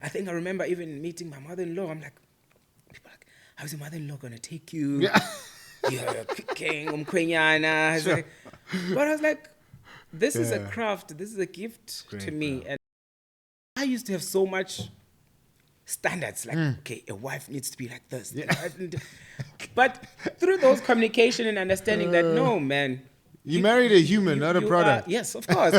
I think I remember even meeting my mother-in-law. I'm like, people are like, how's your mother-in-law going to take you? Yeah. You're cooking, umkhwenyana. Sure. Like, but I was like, this is a Yeah. craft. This is a gift Great, to me. bro. And I used to have so much standards. Like, okay, a wife needs to be like this. Yeah. A wife but through those communication and understanding that, no, man. You married a human, not a product. Yes, of course.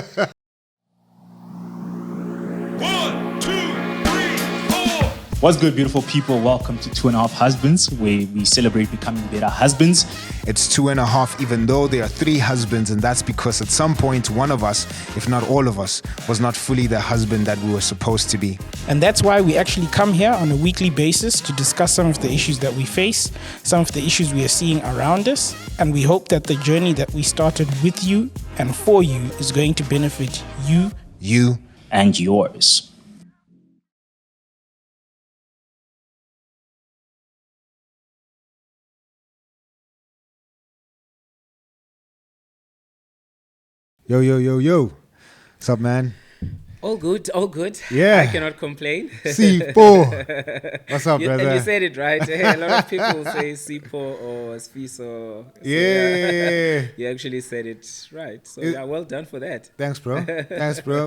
1, 2, 3, 4. What's good, beautiful people? Welcome to 2.5 Husbands, where we celebrate becoming better husbands. It's 2.5, even though there are 3 husbands, and that's because at some point, one of us, if not all of us, was not fully the husband that we were supposed to be. And that's why we actually come here on a weekly basis to discuss some of the issues that we face, some of the issues we are seeing around us, and we hope that the journey that we started with you and for you is going to benefit you, and yours. Yo. What's up, man? All good, all good. Yeah. I cannot complain. Sifo. What's up, brother? And you said it right. A lot of people say Sifo or Sfiso. So Yeah. You actually said it right. So yeah, well done for that. Thanks, bro.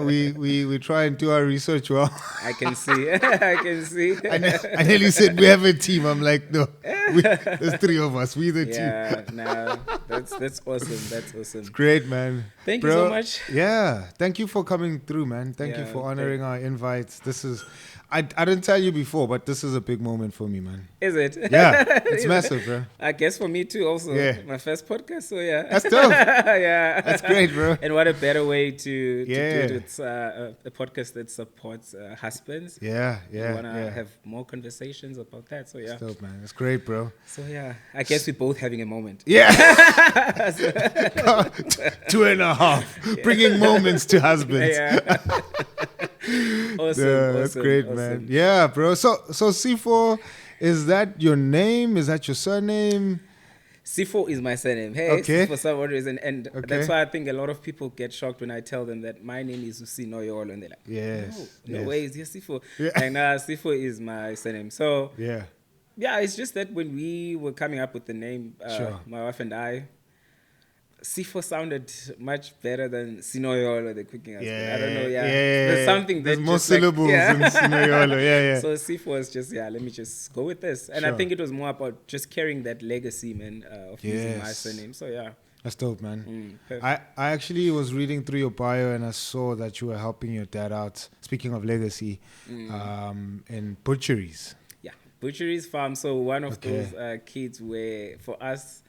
We try and do our research well. I can see. I can see. I nearly said we have a team. I'm like, no, there's 3 of us. We the team. Yeah, no, that's awesome. That's awesome. Great, man. Thank Bro, you so much. Yeah, thank you for coming through, man. Thank you Yeah, for honoring our invites. This is, I didn't tell you before, but this is a big moment for me, man. Is it? Yeah, it's massive, bro. I guess for me too also. Yeah. My first podcast, so yeah. That's dope. Yeah. That's great, bro. And what a better way to do Yeah. it. It's a podcast that supports husbands. Yeah. We want to have more conversations about that. So yeah. That's dope, man. That's great, bro. So yeah, I guess we're both having a moment. Yeah. 2.5. Bringing moments to husbands. Yeah. Awesome. Yeah, that's great, awesome. man. Yeah, bro. So Sifo, is that your name? Is that your surname? Sifo is my surname. Hey, Okay. for some reason. And Okay. that's why I think a lot of people get shocked when I tell them that my name is Usinoyolo. And they're like, Yes. no way, is your Sifo. Yeah. And Sifo is my surname. So Yeah. yeah, it's just that when we were coming up with the name, Sure. my wife and I, Sifo sounded much better than Sinoyolo, the cooking husband. I don't know, yeah. There's something There's that more just like- syllables in Sinoyolo. Yeah. So Sifo was just, let me just go with this. And I Sure. think it was more about just carrying that legacy, man, of using my Yes. surname. So yeah. That's dope, man. Perfect. I actually was reading through your bio and I saw that you were helping your dad out, speaking of legacy, in butcheries. Yeah, butcheries farm. So one of Okay. those kids where for us,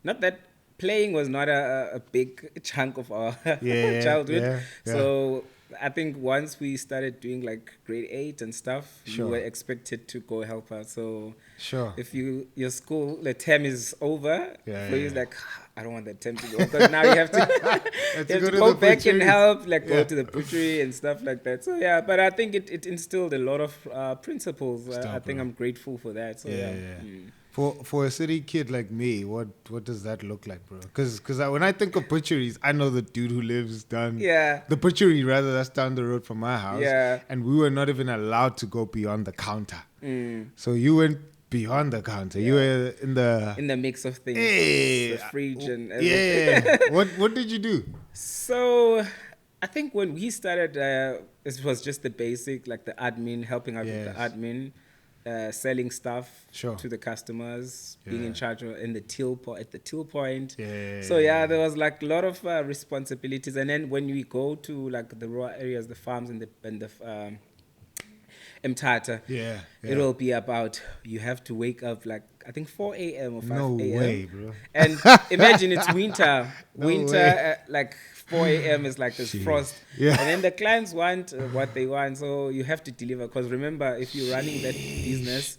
not that playing was not a big chunk of our Yeah, childhood. yeah. So I think once we started doing like grade 8 and stuff, Sure. you were expected to go help out. So Sure. if your school, the term is over, Yeah, for you yeah. it's like, I don't want that term to go because now you have to, you have to go the back and butcheries. help, like go Yeah. to the butchery and stuff like that. So yeah, but I think it instilled a lot of principles. I dope, think bro. I'm grateful for that. So Yeah. yeah. For a city kid like me, what does that look like, bro? Because when I think of butcheries, I know the dude who lives down. Yeah. The butchery, rather, that's down the road from my house. Yeah. And we were not even allowed to go beyond the counter. So you went beyond the counter. You were in the mix of things, Hey, the fridge and everything. yeah. What did you do? So I think when we started, it was just the basic, like the admin, helping out with the Yes. admin, selling stuff Sure. to the customers, being Yeah. in charge in the at the till point. Yeah. So yeah, there was like a lot of responsibilities, and then when we go to like the rural areas, the farms and the Mthatha, Yeah. it will be about you have to wake up like I think 4 a.m. or 5 No a.m. way, bro. And imagine it's winter. No winter, way. like 4 a.m. is like there's frost. Yeah. And then the clients want what they want, so you have to deliver. Because remember, if you're running that business,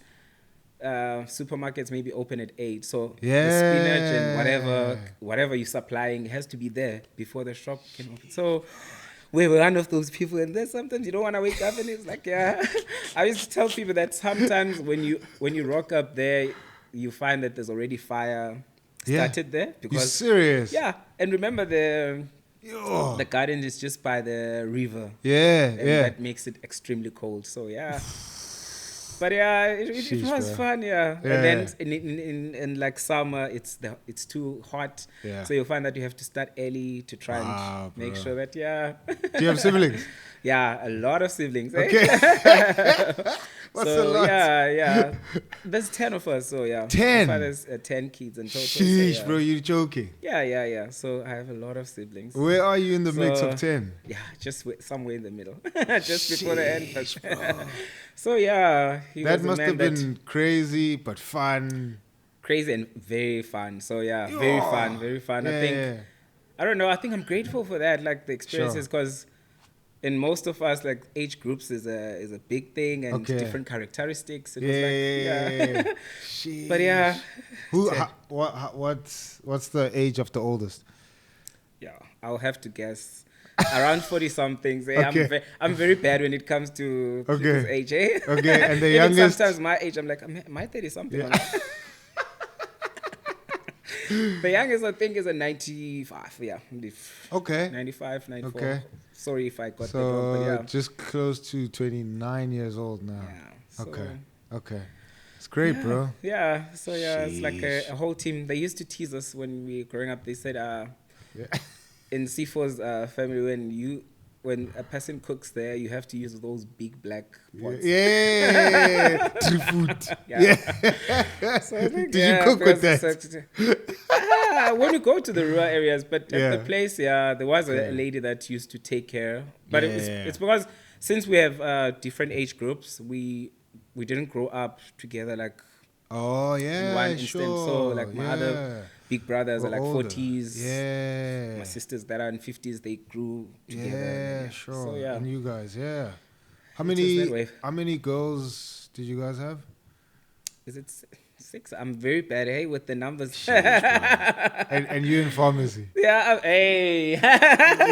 supermarkets may be open at 8. So the spinach and whatever you're supplying has to be there before the shop can open. So we were one of those people, and then sometimes you don't want to wake up, and it's like, yeah. I used to tell people that sometimes when you rock up there, you find that there's already fire started there. You serious? Yeah, and remember Yo. The garden is just by the river. Yeah, And yeah. that makes it extremely cold. So yeah. But yeah, it Sheesh, was bro. fun, yeah. Yeah. And then in like summer, it's too hot. Yeah. So you'll find that you have to start early to try Wow, and make bro. sure that Do you have siblings? yeah, a lot of siblings. Eh? Okay. What's so a lot? yeah. There's 10 of us, so yeah. 10? My father's 10 kids in total. Sheesh, so, yeah. bro, you're joking. Yeah. So I have a lot of siblings. Where are you in the mix of So- 10? Yeah, just somewhere in the middle, just before the end. Sheesh, But so yeah, he That was a must man have that been crazy, but fun. crazy and very fun. So yeah, very fun. I think I don't know. I think I'm grateful for that, like the experiences, because in most of us, like age groups is a big thing and Okay. different characteristics. It Yeah. was like, but yeah, Who? Yeah. What's the age of the oldest? yeah, I'll have to guess around 40 somethings. Eh? Okay. I'm very bad when it comes to Okay. people's age. Eh? Okay, and the Even youngest? sometimes my age, I'm like, am I 30 something? Yeah. The youngest I think is a 95. Yeah, Okay. 95, 94. Okay. Sorry if I got that wrong, but So yeah. just close to 29 years old now. Yeah, so- Okay. It's great, yeah, bro. Yeah, so yeah, it's like Sheesh. a whole team. They used to tease us when we were growing up. They said, Yeah. in Sifo's family, when a person cooks there, you have to use those big black pots. Yeah. True food. Yeah. Yeah. So I think, Did you cook with that? When you go to the rural areas, but Yeah. at the place, there was a lady that used to take care. But it's because since we have different age groups, we didn't grow up together like Oh, in yeah, one instant. sure. So like my yeah. other big brothers are like Older. 40s. Yeah. My sisters that are in 50s, they grew together. Yeah, sure. So yeah. And you guys, yeah. How It is that many way. how many girls did you guys have? Is it 6? I'm very bad, hey, with the numbers. And you in pharmacy. Yeah, hey.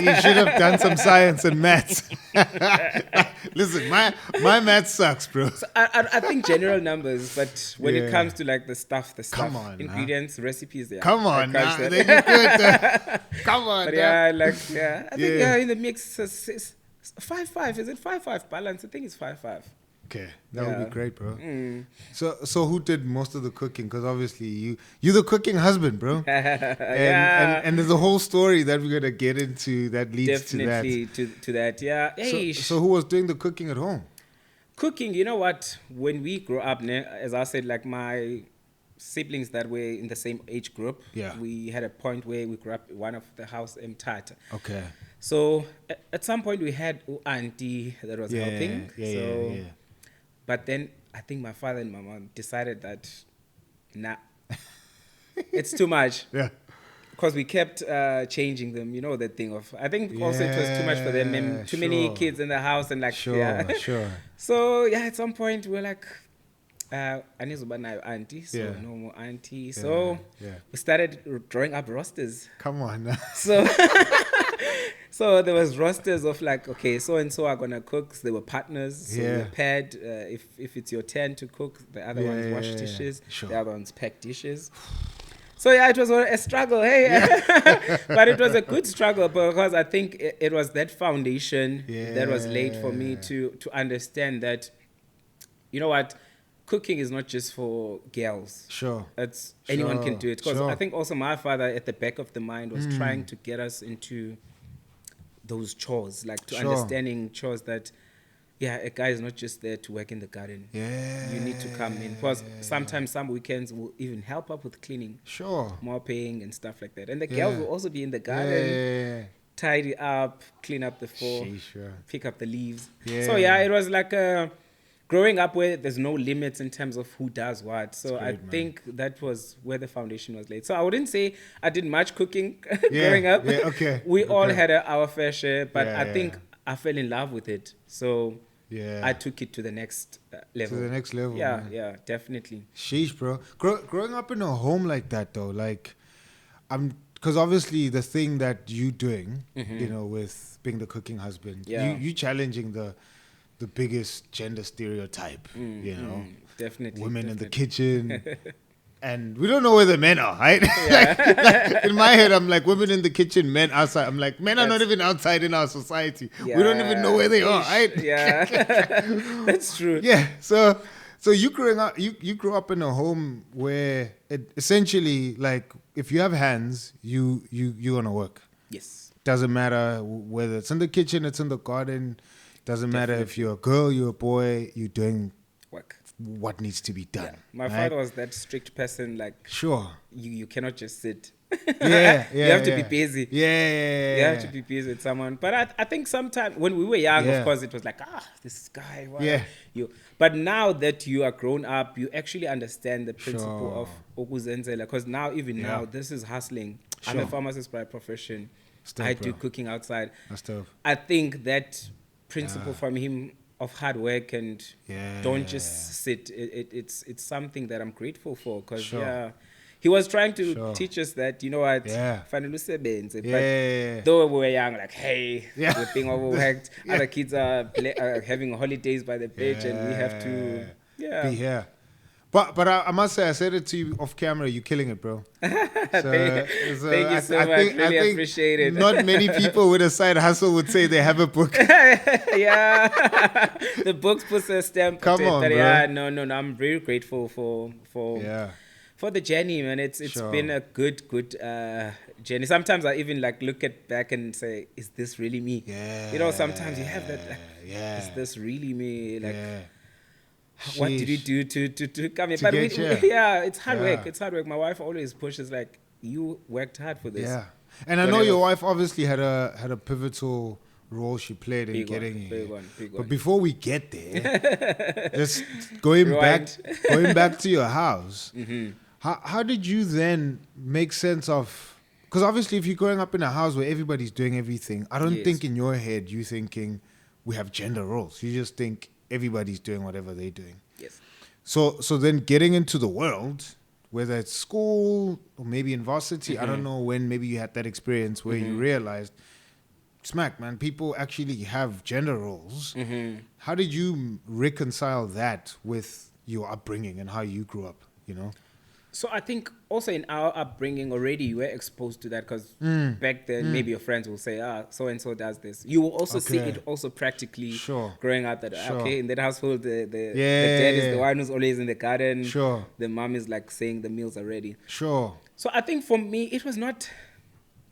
You should have done some science and maths. Listen, my maths sucks, bro. I think general numbers, but when Yeah. it comes to like the stuff, Come on, huh? ingredients, recipes, yeah. Come I on, crunch now. that. Then you could. Come on, But now. yeah, I think Yeah. in the mix, 5-5. Is it 5-5 balance? I think it's 5-5. Okay, that would Yeah. be great, bro. Mm. So who did most of the cooking? Because obviously you're the cooking husband, bro. Yeah. And there's a whole story that we're gonna get into that leads Definitely to that, yeah. to Hey, that. So who was doing the cooking at home? cooking, you know what? When we grew up, as I said, like my siblings that were in the same age group, Yeah. we had a point where we grew up in one of the house in Tata. Okay. So at some point we had auntie that was helping. So, yeah. but then I think my father and my mom decided that, nah, it's too much. Yeah. Because we kept changing them, you know, that thing of, I think also it was too much for them, and Yeah, too many sure. kids in the house and like, Sure, yeah. sure. So yeah, at some point we were like, Anizuba auntie, so Yeah. no more auntie. So yeah. we started drawing up rosters. Come on now. So so there was rosters of like, okay, so and so are gonna cook. So they were partners. So we Yeah. were paired. If it's your turn to cook, the other ones wash Yeah, dishes. sure. The other ones pack dishes. So yeah, it was a struggle, hey, but it was a good struggle because I think it was that foundation that was laid for me to understand that, you know what, cooking is not just for girls. Sure. It's anyone can do it. Because Sure. I think also my father at the back of the mind was trying to get us into those chores, like to Sure. understanding chores that, yeah, a guy is not just there to work in the garden. Yeah. You need to come in. Because sometimes some weekends will even help up with cleaning, Sure. mopping and stuff like that. And the girls Yeah. will also be in the garden, Yeah. tidy up, clean up the floor, Sheesh, yeah. pick up the leaves. Yeah. So yeah, it was like growing up where there's no limits in terms of who does what. So I great, man. think that was where the foundation was laid. So I wouldn't say I did much cooking Yeah, growing up. yeah, okay, We all okay. had our fair share, but Yeah, I think yeah. I fell in love with it. So Yeah. I took it to the next level. To the next level. Yeah, man. yeah, definitely. Sheesh, bro. Growing up in a home like that, though, like, because obviously the thing that you doing, you know, with being the cooking husband, Yeah. you challenging the biggest gender stereotype, you know, Definitely. women in the definitely. kitchen, And we don't know where the men are, right? Like, in my head, I'm like, women in the kitchen, men outside. I'm like, men are not even outside in our society. We don't even know where they are, right? Yeah, that's true. Yeah. So you growing up, you grew up in a home where it essentially, like, if you have hands, you're gonna work. Yes. Doesn't matter whether it's in the kitchen, it's in the garden. Doesn't matter if you're a girl, you're a boy. You're doing Work. what needs to be done. Yeah. My right? father was that strict person. Like, Sure. you cannot just sit. Yeah. You have to be busy. Yeah. You have to be busy with someone. But I think sometimes when we were young, Yeah. of course, it was like, this guy. Why Yeah. you? But now that you are grown up, you actually understand the principle Sure. of okuzenzela. Because now, even Yeah. now, this is hustling. I'm a Sure. pharmacist by profession. Still, I bro. do cooking outside. That's tough. I think that principle from him of hard work and don't just sit. It's something that I'm grateful for because Sure. he was trying to Sure. teach us that, you know what, Yeah. fanele usebenze. Yeah. But though we were young, like, hey, Yeah. we're being overworked. Other kids are having holidays by the beach, and we have to be here. But I must say, I said it to you off camera. You're killing it, bro. Thank you so much. Really appreciate it. Not many people with a side hustle would say they have a book. Yeah, the books puts a stamp. Come on, but bro. yeah, no. I'm very grateful for Yeah. for the journey, man. It's Sure. been a good journey. Sometimes I even like look at back and say, is this really me? Yeah. You know, sometimes you have that. Like, Yeah. is this really me? Like, Yeah. what did you Sheesh. do to come here? To But get here. yeah, it's hard work. Yeah. It's hard work. My wife always pushes like, you worked hard for this. Yeah. And I know Whatever. your wife obviously had a pivotal role she played in Big one, getting you. big one, big But one. before we get there, just going Rewind. back to your house. How did you then make sense of? Because obviously, if you're growing up in a house where everybody's doing everything, I don't Yes. think in your head you're thinking we have gender roles. You just think everybody's doing whatever they're doing. Yes. So then getting into the world, whether it's school or maybe in varsity, I don't know when maybe you had that experience where you realized, smack, man, people actually have gender roles. How did you reconcile that with your upbringing and how you grew up, you know? So I think also in our upbringing already you were exposed to that because back then maybe your friends will say, so and so does this. You will also see Okay. it also practically Sure. growing up that Sure. okay, in that household the dad is the one who's always in the garden. Sure. The mom is like saying the meals are ready. Sure. So I think for me it was not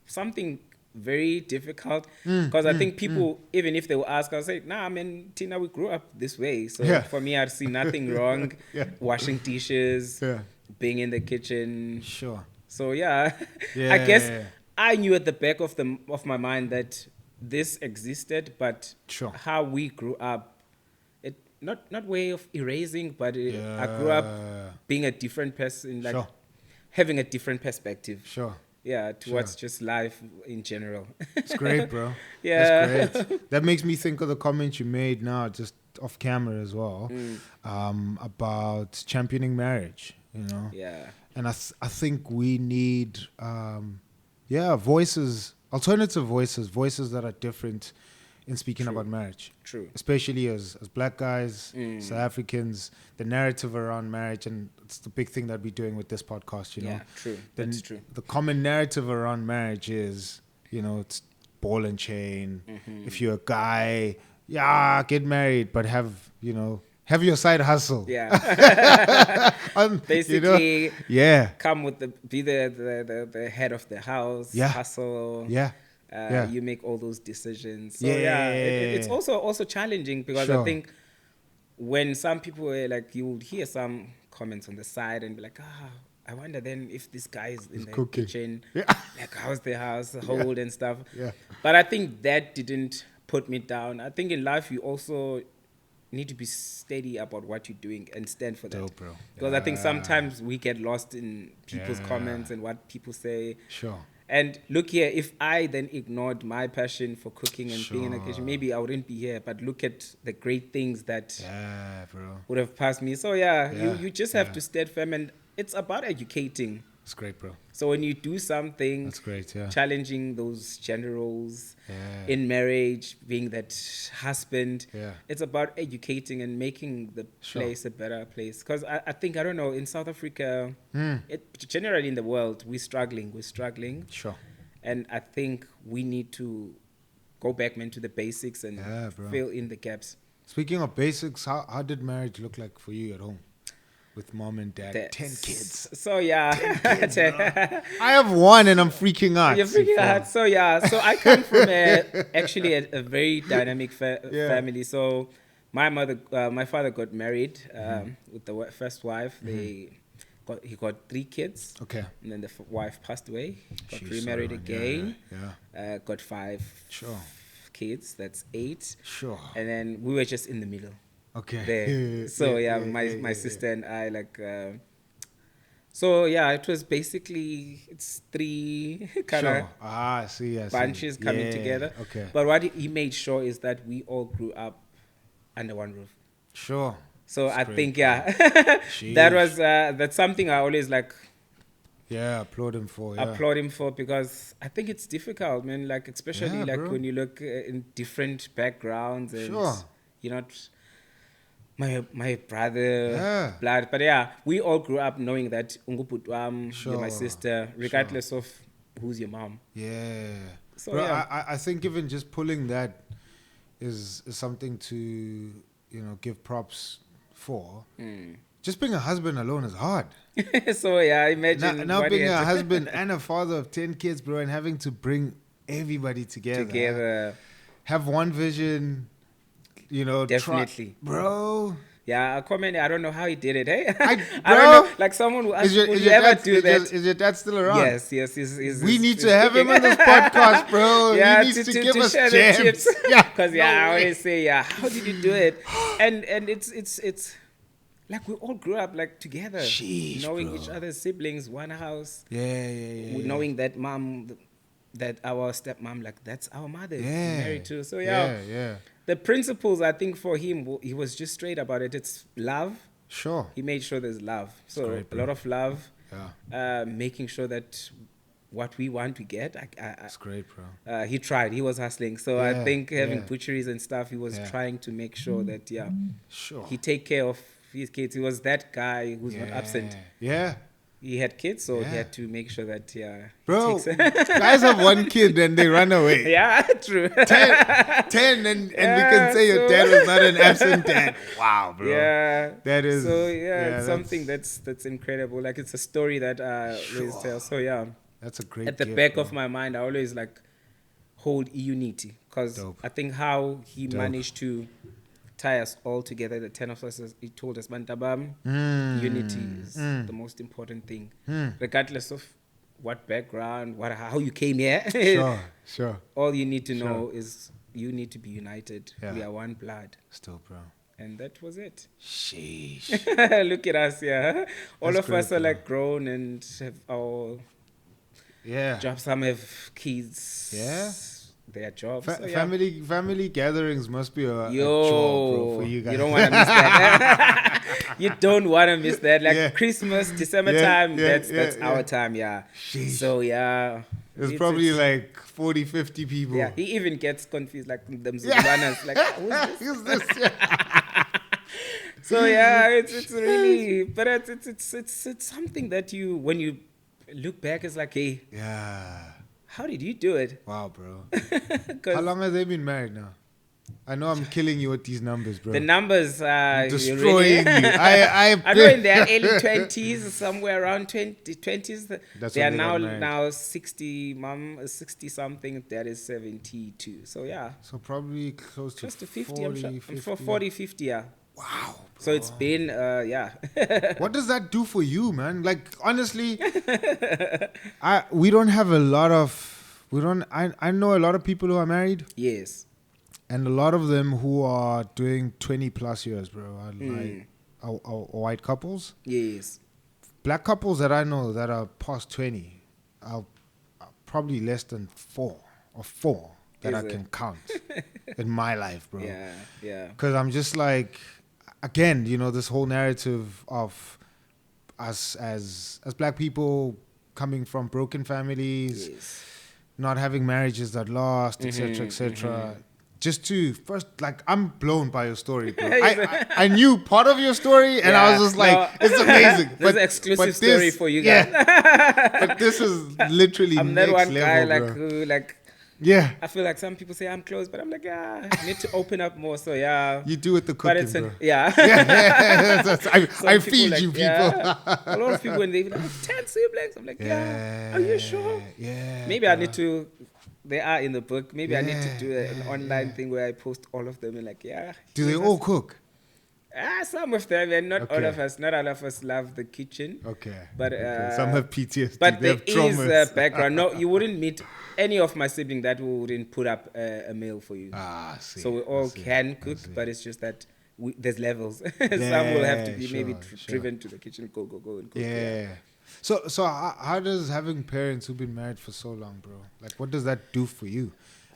something very difficult because I think people, even if they will ask, I'll say, nah, I mean, Tina, we grew up this way. So Yeah. for me, I'd see nothing wrong. Yeah. Washing dishes, Yeah. being in the kitchen. Sure. So yeah, Yeah. I guess I knew at the back of my mind that this existed, but Sure. how we grew up, it not way of erasing, but I grew up being a different person, like Sure. having a different perspective. Sure. Yeah, towards just life in general. It's great, bro. Yeah. That's great. That makes me think of the comment you made now, just off camera as well, about championing marriage, you know? Yeah. And I think we need, voices, alternative voices that are different in speaking about marriage. True. Especially as black guys, South Africans, the narrative around marriage, and it's the big thing that we're doing with this podcast, you know. Yeah, true. The- That's true. The common narrative around marriage is, you know, it's ball and chain. If you're a guy, get married, but have your side hustle. Yeah. Basically, come with be the head of the house, Yeah. hustle. Yeah. You make all those decisions. So Yeah. it's also challenging because Sure. I think when some people were like, you would hear some comments on the side and be like, I wonder then if this guy is in the cooking. kitchen, Yeah. like how's the household and stuff. Yeah. But I think that didn't put me down. I think in life you also need to be steady about what you're doing and stand for that. Dope, bro. Because I think sometimes we get lost in people's comments and what people say. Sure. And look here, if I then ignored my passion for cooking and being in the kitchen, maybe I wouldn't be here. But look at the great things that Yeah, bro. would have passed me. So you just have Yeah. to stand firm, and it's about educating That's great, bro. So when you do something, That's great, yeah. challenging those gender roles Yeah. in marriage, being that husband, Yeah. it's about educating and making the Sure. place a better place. Because I think, I don't know, in South Africa, Hmm. generally in the world, we're struggling. Sure. And I think we need to go back, man, to the basics and Yeah, bro. fill in the gaps. Speaking of basics, how did marriage look like for you at home? With mom and dad, That- 10 kids. So yeah, I have one and I'm freaking out. you're freaking Sifo. out. So yeah, so I come from actually a very dynamic Yeah. family. So my father got married with the first wife. He got 3 kids. Okay. And then the wife passed away. Got Sheesh, remarried sorry, man. again. Yeah. Got 5 Sure. kids. That's 8. Sure. And then we were just in the middle. Okay. There. So yeah, my sister and I so yeah, it was basically it's 3 kind of Sure. I see. bunches coming Yeah, together. Okay. But what he made sure is that we all grew up under one roof. Sure. So That's I great, think bro. that was that's something I always Yeah, applaud him for. Yeah. applaud him for, because I think it's difficult, man. Like especially Yeah, like bro. when you look in different backgrounds and Sure. you're not my brother Yeah. blood, but yeah, we all grew up knowing that you're my Sure. sister, regardless of who's your mom. Yeah. So, Bro, yeah. I think even just pulling that is something to, give props for. Just being a husband alone is hard. So yeah, imagine Now what being he a had to- husband and a father of 10 kids, bro, and having to bring everybody together. Have one vision, Definitely. bro. Yeah, I don't know how he did it. Hey, I- I don't bro, know. Like someone who asked, Is your, would is you your ever dad, do is that? Your, is your dad still around? Yes. We need to have him on this podcast, bro. Yeah, he needs to give us share the gems. tips. Yeah, Because no I way. always say, how did you do it? And it's like we all grew up like together, Sheesh, knowing bro. each other's siblings, one house, Yeah. knowing that mom, that our stepmom, like that's our mother, Yeah. married to. So Yeah. the principles, I think for him, he was just straight about it. It's love. Sure. He made sure there's love. So great, a bro. lot of love, Yeah. making sure that what we want we get. That's great, bro. He tried. He was hustling. So I Yeah, think having yeah. butcheries and stuff, he was Yeah. trying to make sure that Sure. he take care of his kids. He was that guy who's not absent. Yeah. He had kids, so Yeah. he had to make sure that he Bro, takes- guys have one kid and they run away. yeah, true. 10 and we can say your dad was not an absent dad. Wow, bro. Yeah, That is- so. Yeah, yeah, it's something that's incredible. Like it's a story that always tell. So yeah, That's a great at the gift, back bro. of my mind, I always like hold unity, because Dope. I think how he Dope. managed to tie us all together, the 10 of us, he told us, Bantabam, unity is the most important thing, regardless of what background, how you came here. Sure. All you need to know is you need to be united. Yeah. We are one blood. Still, bro. And that was it. Sheesh. Look at us, yeah. All That's of us great, are bro. like grown and have our Yeah. jobs. Some have kids. Yeah. Their jobs. Fa- So, yeah. family gatherings must be a Yo, chore, bro, for you guys. you don't want to miss that. You don't want to miss that. Like Yeah. Christmas, December Yeah, time, yeah, that's yeah, our yeah. time, yeah. Sheesh. So, yeah. There's It's- probably it's- like 40, 50 people. Yeah, he even gets confused, like them Zuluanas, like, who's this? Who's this? Yeah. So yeah, it's really, but it's something that you, when you look back, it's like, hey, Yeah. how did you do it? Wow, bro. 'Cause How long have they been married now? I know I'm killing you with these numbers, bro. the numbers are Destroying you. I know in their early 20s, somewhere around 20s, That's they when are they got married. now 60. Mom is 60 something. Dad is 72. So yeah, So probably close close to to 50. 40, I'm sure. 50. For 40, 50. Yeah. Wow. So it's been yeah. What does that do for you, man? Like honestly, we don't have a lot of I know a lot of people who are married, Yes. and a lot of them who are doing 20 plus years, bro. Are white couples. Yes. Black couples that I know that are past 20 are probably less than 4 that Is I it? can count in my life, bro. Yeah. Yeah. Because I'm just like, again, this whole narrative of us as black people coming from broken families, Yes. not having marriages that last, etc., etc. Just to first, like, I'm blown by your story, bro. I knew part of your story, and I was just like, No. it's amazing. There's an exclusive story for you guys. Yeah, but this is literally I'm that next one level, guy like bro. who like Yeah, I feel like some people say I'm close, but I'm like, yeah, I need to open up more. So yeah. you do with the But cooking, it's bro. yeah. I Some feed people, like, you, people. yeah. A lot of people when they be like 10 siblings, I'm like, yeah. Are you sure? Yeah. Maybe I need to. They are in the book. Maybe I need to do an Yeah, online thing where I post all of them and like, yeah. Do they here's all us. cook? Some of them, and not all Okay. of us. Not all of us love the kitchen. Okay. But okay. Some have PTSD. But they there have is traumas. a background. No, you wouldn't meet any of my siblings that wouldn't put up a meal for you. I see. So we I all see, can I cook, see. but it's just that there's levels. Some will have to be maybe sure, sure. driven to the kitchen, go and cook. Yeah. So how does having parents who've been married for so long, bro? Like, what does that do for you?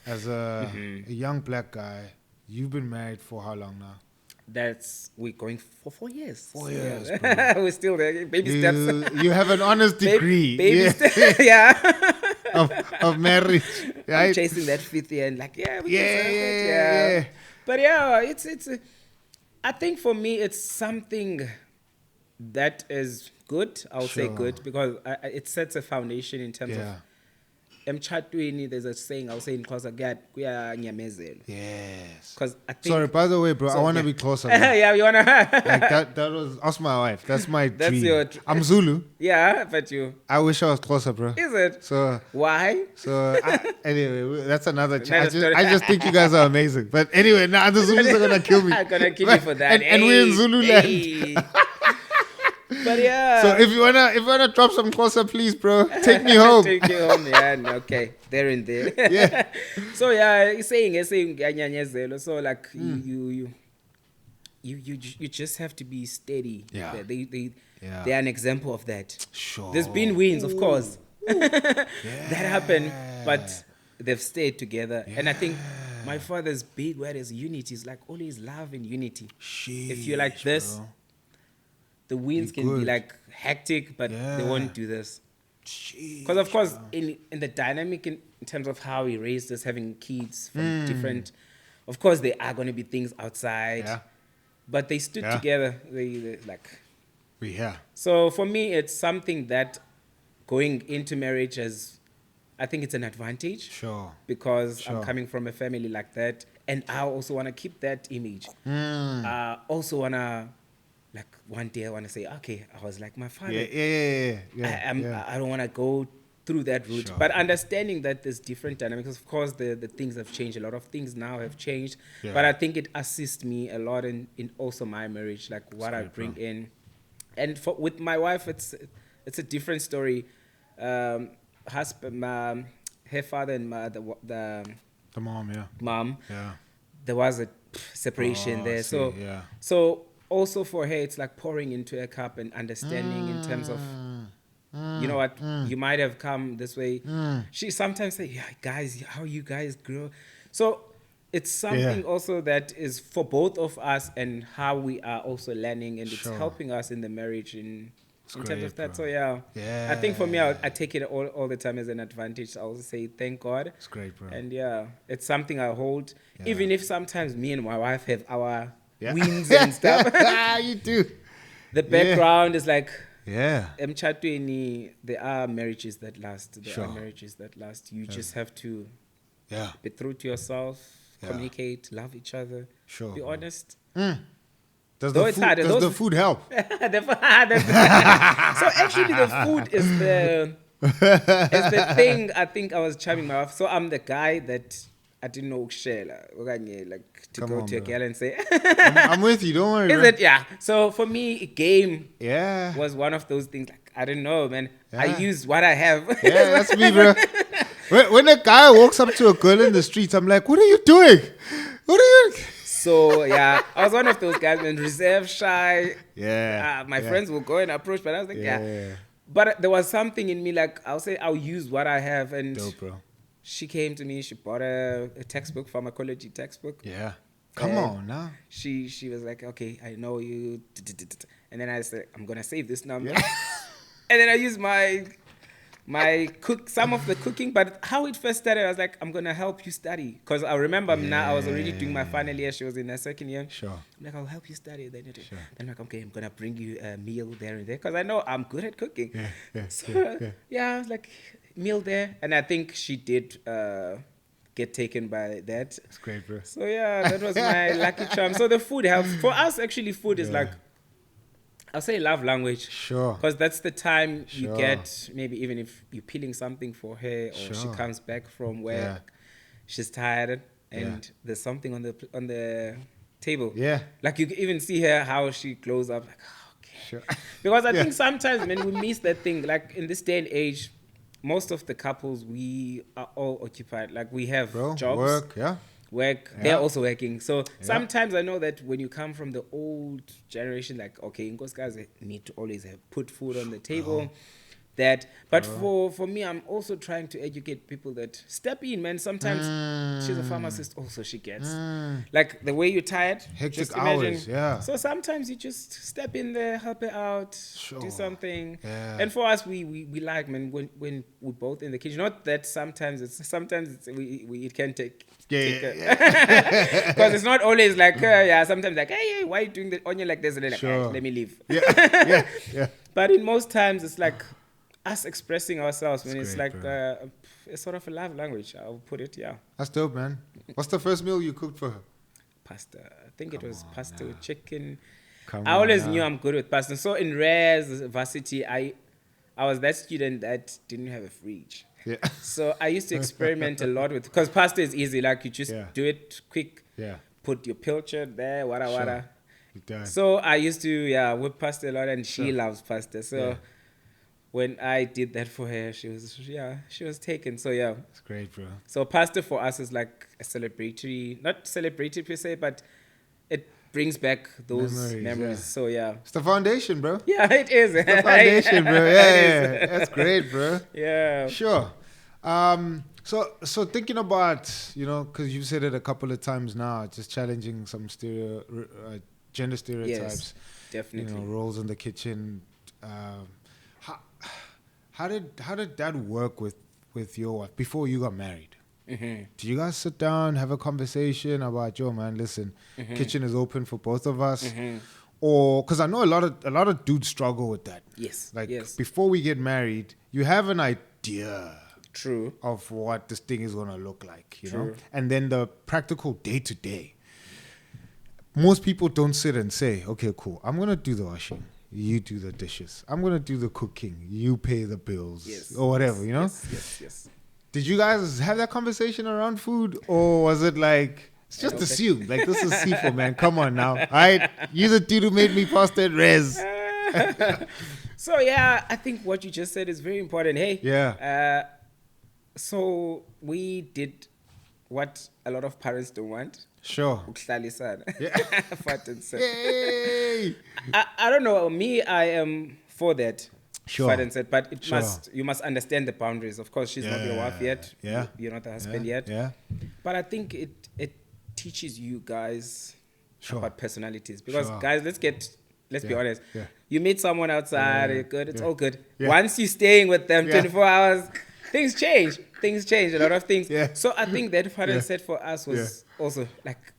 As a young black guy, you've been married for how long now? We're going for 4 years. 4 years, Yeah. We're still there. Baby steps. You have an honest degree Baby steps. Yeah. of marriage, I'm right? chasing that 5th year and like, yeah, we Yeah, can celebrate. yeah. But yeah, it's I think for me, it's something that is good. I'll say Sure. good because it sets a foundation in terms Yeah. of emchatweni. There's a saying I'll say in Xhosa, kuyanyamezela. Yes. Because I think. Sorry, by the way, bro, I So, want to yeah. be closer. Man. Yeah, you wanna. Like that was ask my wife. That's my That's dream. your I'm Zulu. Yeah, but you. I wish I was closer, bro. Is it? So Why? anyway, that's another chat. Another story. I just think you guys are amazing. But anyway, now the Zulus are gonna kill me. I'm gonna kill you for that. And we're in Zulu land. Hey. But yeah. So if you wanna drop some closer, please, bro, take me home. Take you home, yeah. Okay, there and there. Yeah. So yeah, you're saying anyanyezelo. So like you just have to be steady. Yeah. Yeah. They're an example of that. Sure. There's been wins, of course. That happened, but they've stayed together. And I think my father's big word is unity. It's like always love and unity. If you're like this, bro. the wins Be can be good. like hectic, but they Yeah. won't do this. Because of course, in the dynamic in terms of how we raised us, having kids from different, of course, there are going to be things outside, Yeah. but they stood Yeah. together. They like. We here. So for me, it's something that going into marriage I think it's an advantage. Sure. Because Sure. I'm coming from a family like that, and I also want to keep that image. Also want to, like one day I want to say, okay, I was like my father. Yeah. I don't want to go through that route. Sure. But understanding that there's different dynamics. Of course, the things have changed. A lot of things now have changed. Yeah. But I think it assists me a lot in also my marriage, like what I great, bring bro. in. And with my wife, it's a different story. Husband, her father and the The mom, yeah. mom, Yeah. there was a separation Oh, I there. see, So yeah. so also for her, it's like pouring into a cup and understanding in terms of, you know what, you might have come this way. She sometimes say, yeah, guys, how you guys grow. So it's something also that is for both of us and how we are also learning, and Sure. it's helping us in the marriage in terms great, of that. bro. So yeah. I think for me, I take it all the time as an advantage. I also say thank God. It's great, bro. And yeah, it's something I hold, Yeah. even if sometimes me and my wife have our Yeah. wins and stuff. You do. The background is like, Yeah. there are marriages that last. There Sure. are marriages that last. You just have to Yeah. be true to yourself, Yeah. communicate, love each other, Sure, be bro. honest. Does Though the it's food, hard, does those- the food help? So actually, the food is the thing. I think I was charming my wife. So I'm the guy that I didn't know share, like to Come go on, to a bro. girl and say, I'm with you. Don't worry. is bro. it? Yeah. So for me, game Yeah. was one of those things. Like I don't know, man. Yeah. I use what I have. Yeah, that's me, bro. When a guy walks up to a girl in the streets, I'm like, what are you doing? What are you? So yeah, I was one of those guys, man, reserved, shy. Yeah. My yeah. friends will go and approach, but I was like, yeah. Yeah. But there was something in me, like I'll use what I have, and Dope, bro. she came to me. She bought a textbook, pharmacology textbook. Yeah. Come And on now. She was like, okay, I know you. And then I said, I'm gonna save this number. Yeah. And then I used my some of the cooking. But how it first started, I was like, I'm gonna help you study, because I remember now I was already doing my final year. She was in her second year. Sure. I'm like, I'll help you study. Then like, okay, I'm gonna bring you a meal there and there, because I know I'm good at cooking. I was like, meal there, and I think she did get taken by that. That's great, bro. So that was my lucky charm. So the food helps. For us, actually, food is like, I'll say love language. Sure. Because that's the time you get, maybe even if you're peeling something for her, or she comes back from work, she's tired, and there's something on the table. Yeah. Like you can even see her, how she glows up, like, oh, okay. Sure. Because I think sometimes, man, we miss that thing. Like in this day and age, most of the couples, we are all occupied. Like we have jobs. Work. They're also working. So sometimes I know that when you come from the old generation, like, okay, Ngos guys need to always put food on the table. But for me, I'm also trying to educate people that step in, man. Sometimes she's a pharmacist also, she gets like the way you're tired, hectic just imagine hours, so sometimes you just step in there, help her out, do something. And for us, we like, man, when we're both in the kitchen, not that sometimes it can take because it's not always like sometimes like, hey, why are you doing the onion like this, and then like, let me leave. But in most times it's like us expressing ourselves, when it's like it's sort of a love language, I'll put it. That's dope, man. What's the first meal you cooked for her? Pasta. I think it was pasta with chicken. I always knew I'm good with pasta. So in Rare's varsity, I was that student that didn't have a fridge. So I used to experiment a lot with, because pasta is easy, like you just do it quick, put your pilchard there, wada. So I used to whip pasta a lot, and she loves pasta. So when I did that for her, she was taken. So it's great, bro. So pasta for us is like a celebratory, not celebratory per se, but it brings back those memories. So it's the foundation, bro. Yeah, it is. It's the foundation, bro. Yeah. That's great, bro. Sure. So thinking about, because you've said it a couple of times now, just challenging some gender stereotypes. Yes, definitely. Roles in the kitchen. How did that work with your wife before you got married? Mm-hmm. Did you guys sit down, have a conversation about, yo, man, listen, kitchen is open for both of us? Mm-hmm. Or, because I know a lot of dudes struggle with that. Yes. Like, before we get married, you have an idea of what this thing is going to look like, you know? And then the practical day-to-day. Most people don't sit and say, okay, cool, I'm going to do the washing. You do the dishes. I'm going to do the cooking. You pay the bills. Or whatever, you know? Yes. Did you guys have that conversation around food? Or was it like, it's just assumed, like, this is Sifo, man. Come on now. All right? You're the dude who made me pasta at Res. So, I think what you just said is very important. Hey. So, we did what a lot of parents don't want. Sure. Yay! I don't know. Me, I am for that. Sure. But you must understand the boundaries. Of course, she's not your wife yet. Yeah. You're not the husband yet. Yeah. But I think it teaches you guys about personalities. Because guys, let's be honest. Yeah. You meet someone outside, you're good, it's all good. Yeah. Once you're staying with them 24 hours, things change. A lot of things. Yeah. So I think that father said for us was also like,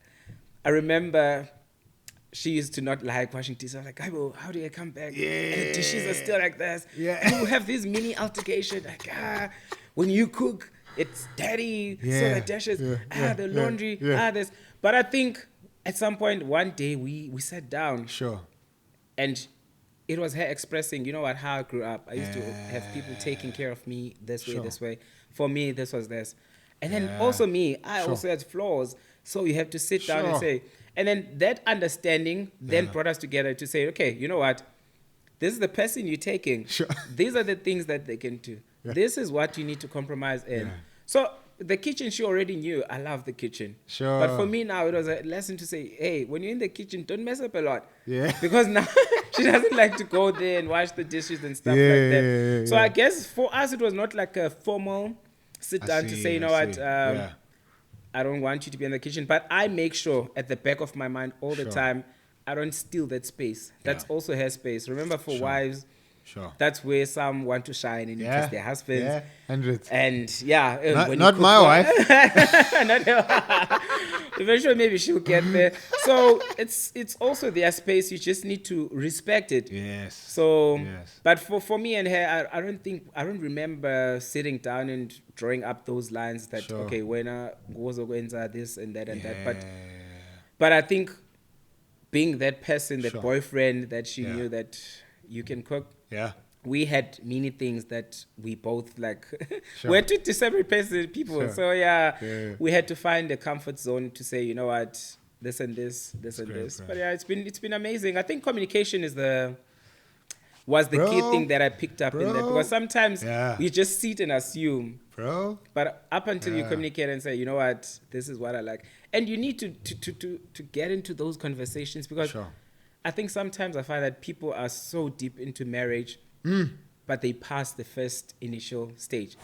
I remember she used to not like washing dishes. I was like, how do I come back? Yeah. And the dishes are still like this. Yeah. And we have this mini altercation. Like, when you cook, it's dirty. So the dishes, the laundry, this. But I think at some point, one day, we sat down. Sure. And it was her expressing, you know what, how I grew up. I used to have people taking care of me this way. For me, this was this. And then also me, I also had flaws. So you have to sit down and say, and then that understanding then brought us together to say, okay, you know what? This is the person you're taking. Sure. These are the things that they can do. Yeah. This is what you need to compromise in. Yeah. So the kitchen, she already knew. I love the kitchen. Sure. But for me now, it was a lesson to say, hey, when you're in the kitchen, don't mess up a lot. Yeah. Because now she doesn't like to go there and wash the dishes and stuff like that. So I guess for us, it was not like a formal sit down to say, you know what, I don't want you to be in the kitchen. But I make sure at the back of my mind all the time, I don't steal that space. That's also her space. Remember, for wives, Sure. That's where some want to shine and impress their husbands. Yeah, hundreds. And yeah, Not, when you not cook my for- wife. Not eventually, maybe she'll get there. So it's also their space. You just need to respect it. Yes. So, Yes. but for me and her, I don't remember sitting down and drawing up those lines that Sure. okay, when goes this and that and that. Yeah. But I think being that person, that Sure. boyfriend that she Yeah. knew that you can cook. Yeah. We had many things that we both like. Sure. We're two separate people. Sure. So yeah, Yeah. we had to find a comfort zone to say, you know what, this and this and great, this. bro. But yeah, it's been amazing. I think communication was the key Bro. thing that I picked up in that, Bro. because sometimes Yeah. you just sit and assume. Bro. But up until you Yeah. communicate and say, you know what, this is what I like, and you need to get into those conversations, because Sure. I think sometimes I find that people are so deep into marriage, but they pass the first initial stage.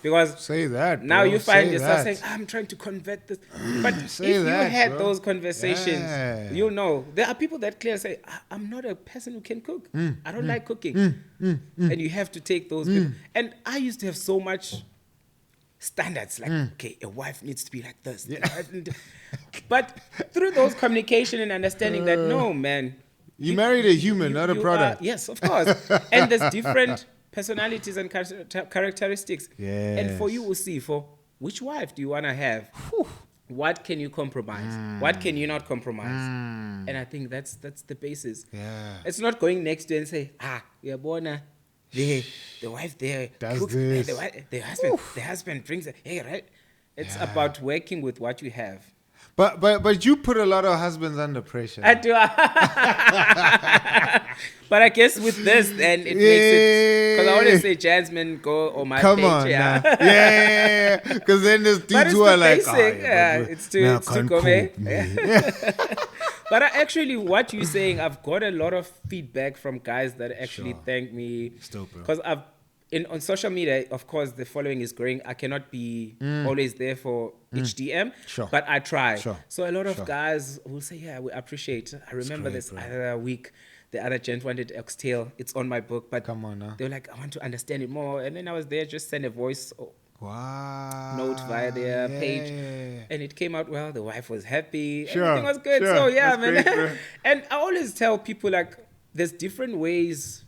Because Say that. now bro. you find Say yourself that. saying, I'm trying to convert this. But Say if that, you had bro. those conversations, Yeah. you know, there are people that clearly say, I'm not a person who can cook. I don't like cooking. And you have to take those people. And I used to have so much standards, like, okay, a wife needs to be like this. a wife need to- But through those communication and understanding that, no, man. You married a human, not a you product. yes, of course. And there's different personalities and characteristics. And for Yes. you, we'll see, for which wife do you want to have? What can you compromise? What can you not compromise? And I think that's the basis. Yeah. It's not going next to and say, you're born the wife there Does cooks, this. the husband brings it. Hey, right? It's about working with what you have. But you put a lot of husbands under pressure. I do. But I guess with this, then it makes it. Because I always say, Jasmine, go on my Come page. on, Yeah. nah. yeah. Because then there's But dudes it's who the are like, basic, yeah, but it's too now gourmet. cook me. But actually, what you're saying, I've got a lot of feedback from guys that actually Sure. thank me. Still, bro. Because on social media, of course, the following is growing. I cannot be always there for each DM, Sure. but I try. Sure. So a lot of Sure. guys will say, yeah, we appreciate. I remember great, this bro. other week, the other gent wanted oxtail. It's on my book, but Come on now. they were like, I want to understand it more. And then I was there, just send a voice Wow. note via their Yeah, page, yeah, yeah. and it came out well. The wife was happy. Sure, Everything was good. sure. So yeah, That's man. great, bro. And I always tell people, like, there's different ways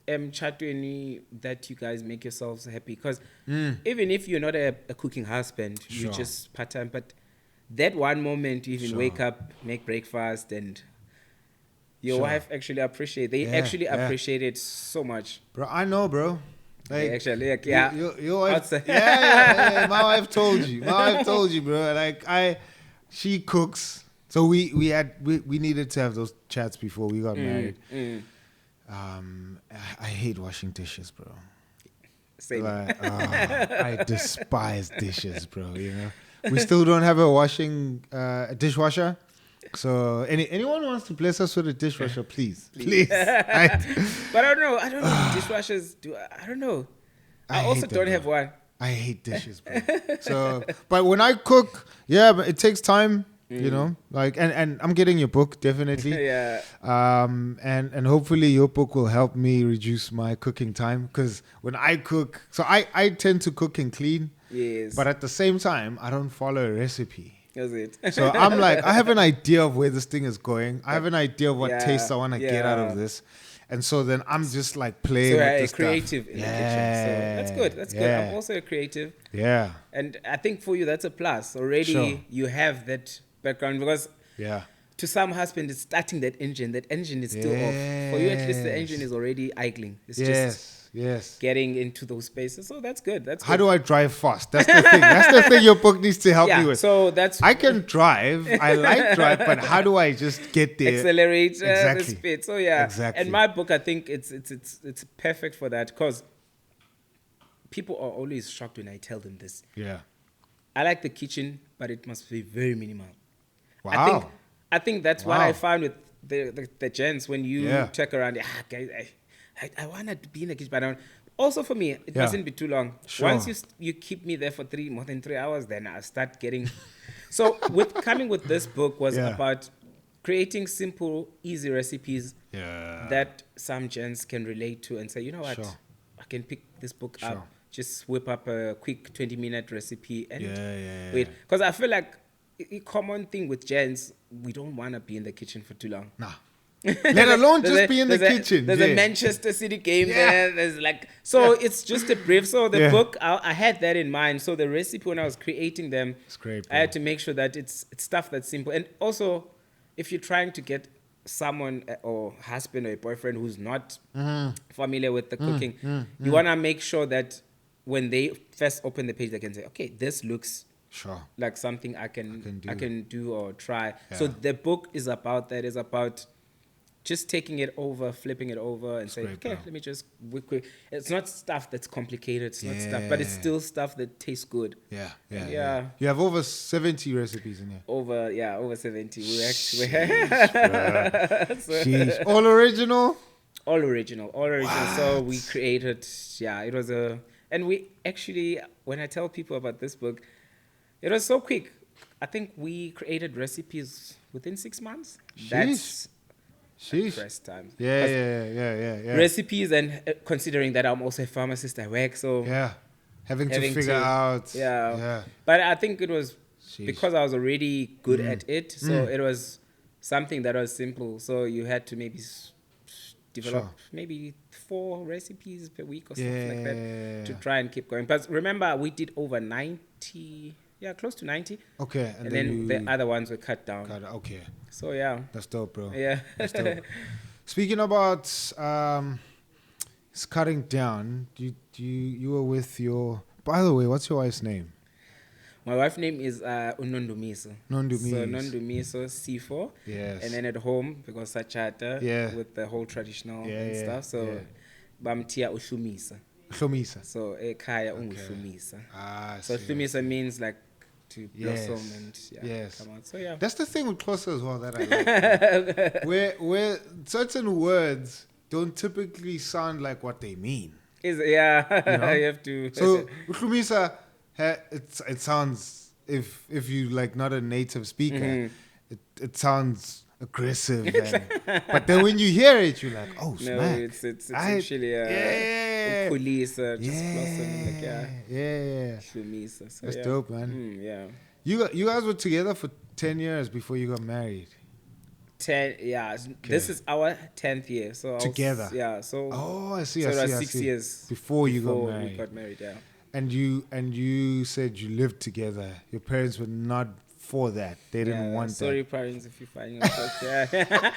Chatwini, that you guys make yourselves happy, because even if you're not a cooking husband, you're Sure. just part-time, but that one moment you even Sure. wake up, make breakfast, and your Sure. wife actually appreciate it so much. Bro, I know, bro. They actually, like, yeah. Your wife, Outside. yeah. My wife told you. My wife told you, bro. Like she cooks. So we needed to have those chats before we got married. I hate washing dishes, bro. Same. Like, I despise dishes, bro. You know, we still don't have a dishwasher. So anyone wants to bless us with a dishwasher, please. But I don't know. Dishwashers do. I don't know. I also hate them, don't bro. have one. I hate dishes, bro. So, but when I cook, yeah, but it takes time, you know. Like, and I'm getting your book definitely. Yeah. And hopefully your book will help me reduce my cooking time, because when I cook, so I tend to cook and clean. Yes. But at the same time, I don't follow a recipe. That's it. So I'm like, I have an idea of where this thing is going. I have an idea of what Yeah, taste I want to get out of yeah. this. And so then I'm just like playing So with you're the a stuff. creative in the kitchen. So that's good. That's good. Yeah. I'm also a creative. Yeah. And I think for you, that's a plus. Already Sure. you have that background, because Yeah. to some husband, it's starting that engine. That engine is still off. For you, at least the engine is already idling. It's just Yes. getting into those spaces. So that's good. That's How good. do I drive fast? That's the thing. That's the thing your book needs to help me with. So that's I can drive. I like drive, but how do I just get there? accelerate the Exactly. speed. So yeah, Exactly. and my book, I think it's perfect for that, because people are always shocked when I tell them this. Yeah. I like the kitchen, but it must be very minimal. Wow. I think that's what Wow. I found with the gents when you Yeah. check around. Guys, I want to be in the kitchen, but I don't. Also for me, it Yeah. mustn't be too long. Sure. Once you keep me there for more than 3 hours, then I start getting. So coming with this book was Yeah. about creating simple, easy recipes, Yeah. that some gents can relate to and say, you know what, Sure. I can pick this book Sure. up, just whip up a quick 20-minute recipe and Yeah. wait. Because I feel like a common thing with gents, we don't want to be in the kitchen for too long. Nah. Let alone There's just be in the kitchen. There's yeah. a Manchester City game Yeah. there. There's like, so it's just a brief. So the book, I had that in mind. So the recipe, when I was creating them, It's great, I had to make sure that it's stuff that's simple. And also, if you're trying to get someone or husband or a boyfriend who's not familiar with the cooking, you want to make sure that when they first open the page, they can say, okay, this looks Sure. like something I can do. do or try. Yeah. So the book is about that. It's about just taking it over, flipping it over, and saying, great, okay, bro. let me just quick. It's not stuff that's complicated. It's not stuff, but it's still stuff that tastes good. Yeah. Yeah. You have over 70 recipes in here. Over 70. We actually Jeez. All original? all original. So we created. Yeah, it was and we actually, when I tell people about this book, it was so quick. I think we created recipes within 6 months. That's Sheesh. first time. Yeah. Recipes, and considering that I'm also a pharmacist at work, so Yeah. Having to having figure out. yeah. But I think it was Sheesh. because I was already good at it, so Mm. it was something that was simple. So you had to maybe develop Sure. maybe 4 recipes per week or something like that to Yeah. try and keep going. But remember, we did over 90, close to 90, Okay. and then the other ones were cut down. Okay. So yeah, That's dope, bro. yeah. That's dope. Speaking about cutting down, you were with your. By the way, what's your wife's name? My wife's name is Unondumiso. Nondumiso. So Nondumiso Sifo. Yes. And then at home, because Sachata, Yeah. with the whole traditional Yeah, and yeah, stuff. So yeah. Bamtia Ushumisa. Hlomisa. So Ekaya Ungushumisa. Ah, I So see. Shumisa means like to blossom Yes. and Yes. come out. So yeah. That's the thing with Xhosa as well that I like. where certain words don't typically sound like what they mean. You have to. So Hlomisa, it sounds if you like not a native speaker, it sounds aggressive. But then when you hear it, you're like, oh, no, smack. it's I- actually yeah. Ukulisa, just blossoming. Like, Yeah. Shumisa. So, That's yeah. dope, man. Yeah. You guys were together for 10 years before you got married. 10, this is our 10th year. So I was- Together? so Oh, I see. so I it see. was I 6 see. years before you got we married. got married. Yeah. And you said you lived together. Your parents were not for that. They didn't want Sorry, that. parents, if you find yourself. Yeah.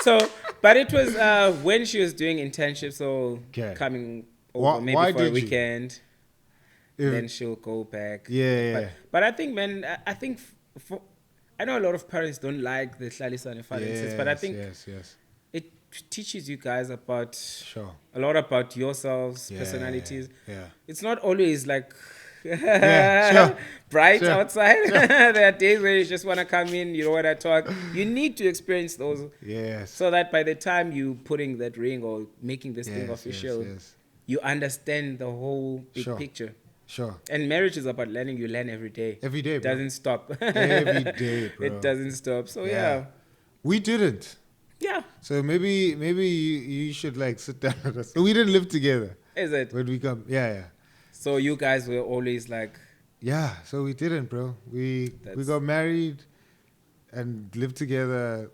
So, but it was when she was doing internship, so Okay. coming over maybe why for a did you? weekend, If- then she'll go back. Yeah. But I think, man, I think I know a lot of parents don't like the Hlalisane finances, but I think yes. it teaches you guys about Sure. a lot about yourselves, Yeah, personalities. yeah. It's not always like sure. bright Sure. outside. There are days where you just want to come in, you don't want to talk. You need to experience those Yes. so that by the time you putting that ring or making this thing Yes, official, yes. you understand the whole big Sure. picture. Sure. And marriage is about learning. You learn every day. Every day, It bro. doesn't stop. Every day, bro. It doesn't stop. So yeah. We didn't. Yeah. So maybe you should like sit down with us. We didn't live together Is it? when we come. Yeah. So you guys were always like, Yeah, so we didn't, bro. We got married and lived together.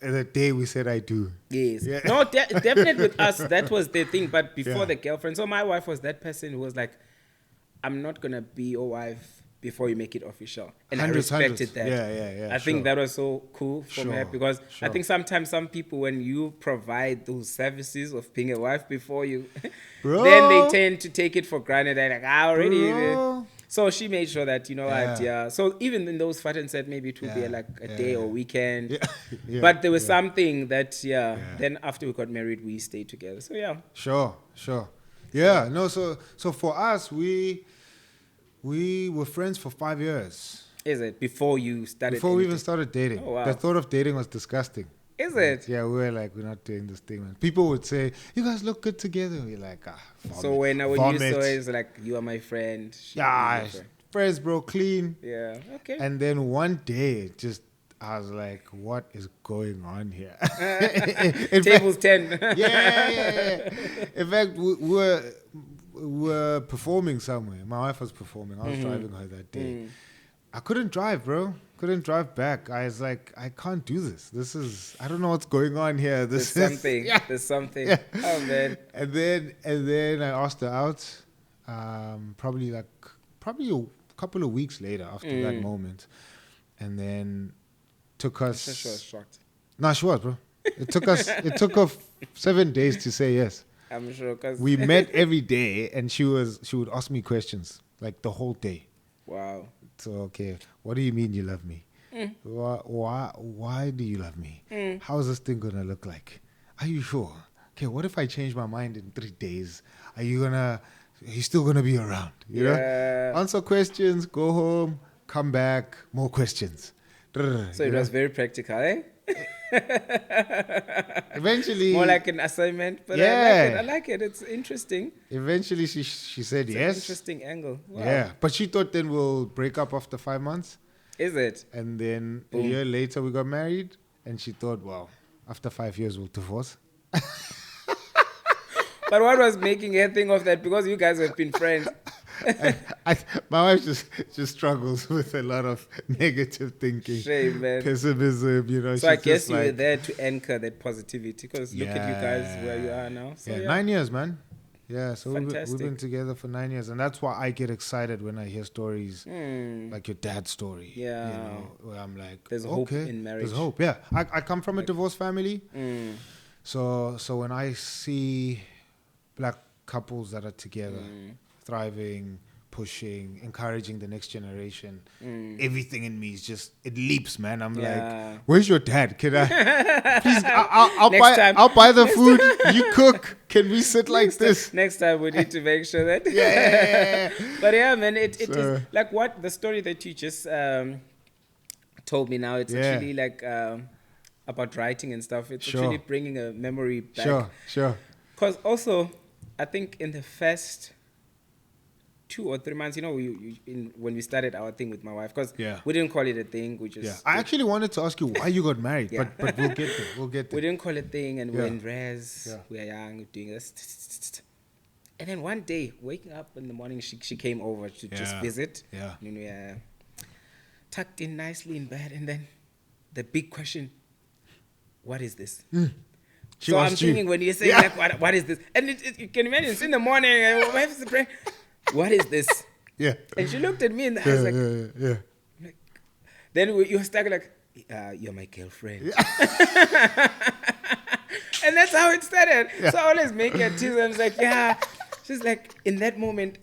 And the day we said I do. yes. Yeah. No, definitely with us, that was the thing. But before Yeah. the girlfriend, so my wife was that person who was like, I'm not going to be your wife before you make it official. And I respected that. Yeah. I think that was so cool for me Sure, because I sure. think sometimes some people, when you provide those services of being a wife before you, Bro. then they tend to take it for granted. They're like, I already. Bro. So she made sure that, you know what, Yeah. So even in those Fatten said maybe it would be Yeah, like a yeah, day or yeah. weekend. Yeah, But there was yeah. something that, then after we got married, we stayed together. So yeah. Sure. Yeah, no, so for us, we were friends for 5 years. Is it? Before you started? Before we even anything? started dating. Oh, wow. The thought of dating was disgusting. Is it? Yeah, we were like, we're not doing this thing, man. People would say, you guys look good together. We're like, vomit, So when you vomit. saw it, it's like, you are my friend. she is Yeah, your friend. friends, bro, clean. Yeah. Okay. And then one day, I was like, what is going on here? Tables 10. Yeah. In fact, we were performing somewhere. My wife was performing. I was driving her that day. I couldn't drive, bro. Couldn't drive back. I was like, I can't do this. I don't know what's going on here. There's something. Yeah. There's something. Yeah. Oh, man. And then I asked her out, probably a couple of weeks later after that moment. And then took us. She was shocked. Nah, she was, bro. It took her 7 days to say yes. I'm sure, cause we met every day, and she would ask me questions like the whole day. Wow. So okay, what do you mean you love me? Why do you love me? How is this thing gonna look like? Are you sure? Okay, what if I change my mind in 3 days? Are you still gonna be around? You know? Answer questions, go home, come back, more questions. So it was very practical, eh? Eventually, more like an assignment, but yeah. I like it. It's interesting. Eventually, she said it's yes. An interesting angle. Wow. Yeah, but she thought then we'll break up after 5 months. Is it? And then a year later we got married, and she thought, well, after 5 years we'll divorce. But what was making her think of that? Because you guys have been friends. My wife just struggles with a lot of negative thinking, shame, man. Pessimism, you know. So I guess you were there to anchor that positivity, because look at you guys where you are now. So 9 years, man. Yeah, so we've been together for 9 years, and that's why I get excited when I hear stories like your dad's story. Yeah, you know, where I'm like, there's hope in marriage. There's hope. Yeah, I come from a divorced family, so when I see black couples that are together, thriving, pushing, encouraging the next generation, everything in me is it leaps, man. I'm like, where's your dad? Can I please? I'll buy the food. You cook. Can we sit like this? Next time we need to make sure that. Yeah. But yeah, man, it is like what the story that you just told me now. It's actually like about writing and stuff. It's actually bringing a memory back. Sure. Because also, I think in the first 2 or 3 months, you know, when we started our thing with my wife, because we didn't call it a thing. We just I actually wanted to ask you why you got married, but we'll get there. We'll get there. We didn't call it a thing, and we're in res. We are young, doing this. And then one day, waking up in the morning, she came over to just visit. Yeah. And we are tucked in nicely in bed, and then the big question: what is this? So I'm thinking when you say like, what is this? And you can imagine it's in the morning. My wife is praying. What is this? Yeah. And she looked at me and I was like, like then you were stuck like, you're my girlfriend. And that's how it started. So I always make her tease. I was like, she's like, in that moment,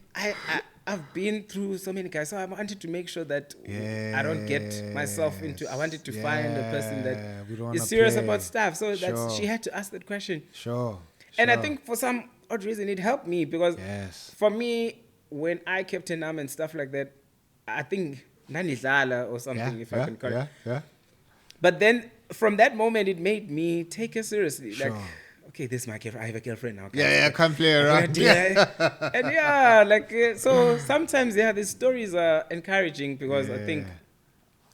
I've been through so many guys. So I wanted to make sure that I don't get myself into, I wanted to find a person that is serious about stuff. So that's, she had to ask that question. Sure. And I think for some odd reason, it helped me because for me, when I kept an arm and stuff like that, I think Nanizala or something, if I can call it. Yeah. But then from that moment, it made me take her seriously. Like, okay, this is my girlfriend. I have a girlfriend now. I can't play around. And so sometimes, these stories are encouraging because I think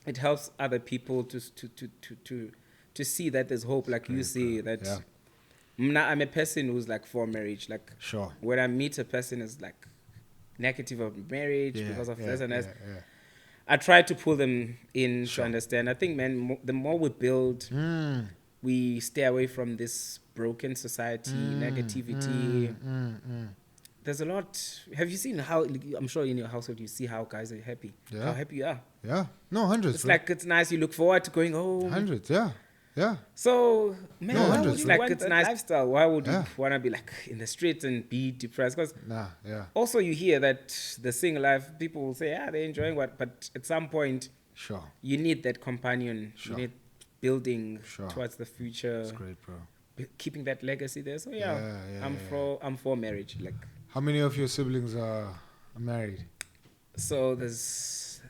it helps other people to see that there's hope. Like you see that. I'm a person who's like for marriage. Like when I meet a person who's like negative of marriage because of this and that, I try to pull them in to understand. I think, man, the more we build, we stay away from this broken society, negativity. There's a lot. Have you seen how, I'm sure in your household you see how guys are happy, how happy you are. Yeah, no, hundreds. It's like, it's nice, you look forward to going home. Hundreds, yeah. So, man, hundreds. it's like, it's a nice lifestyle. Why would you want to be like in the streets and be depressed? Because also you hear that the single life, people will say, they're enjoying but at some point, you need that companion. You need building towards the future. That's great, bro. Keeping that legacy there. So I'm for marriage. Like, how many of your siblings are married? So there's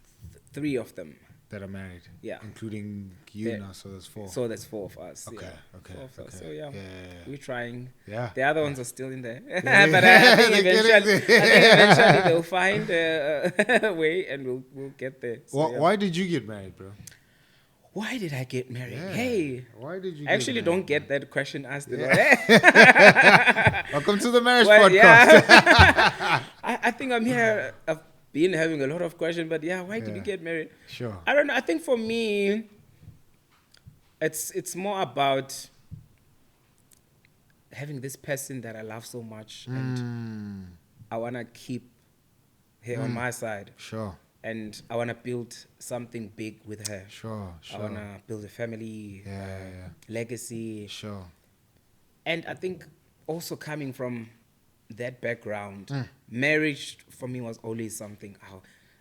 3 of them that are married. Yeah. Including you now, so there's 4. So there's 4 of us. Okay. 4 of us. So we're trying. Yeah. The other ones are still in there. But I think eventually they'll find a way and we'll get there. So, Why did you get married, bro? why did I get married? Yeah. Hey, Why did you I actually get don't married? get that question asked a lot. Welcome to the marriage Well, podcast. yeah. I think I'm here. I've been having a lot of questions, but yeah, why did you Yeah. get married? Sure. I don't know. I think for me, it's more about having this person that I love so much, and I wanna keep her on my side, Sure. and I wanna build something big with her. Sure. I wanna build a family, Yeah. legacy, Sure. and I think also coming from that background, marriage for me was always something.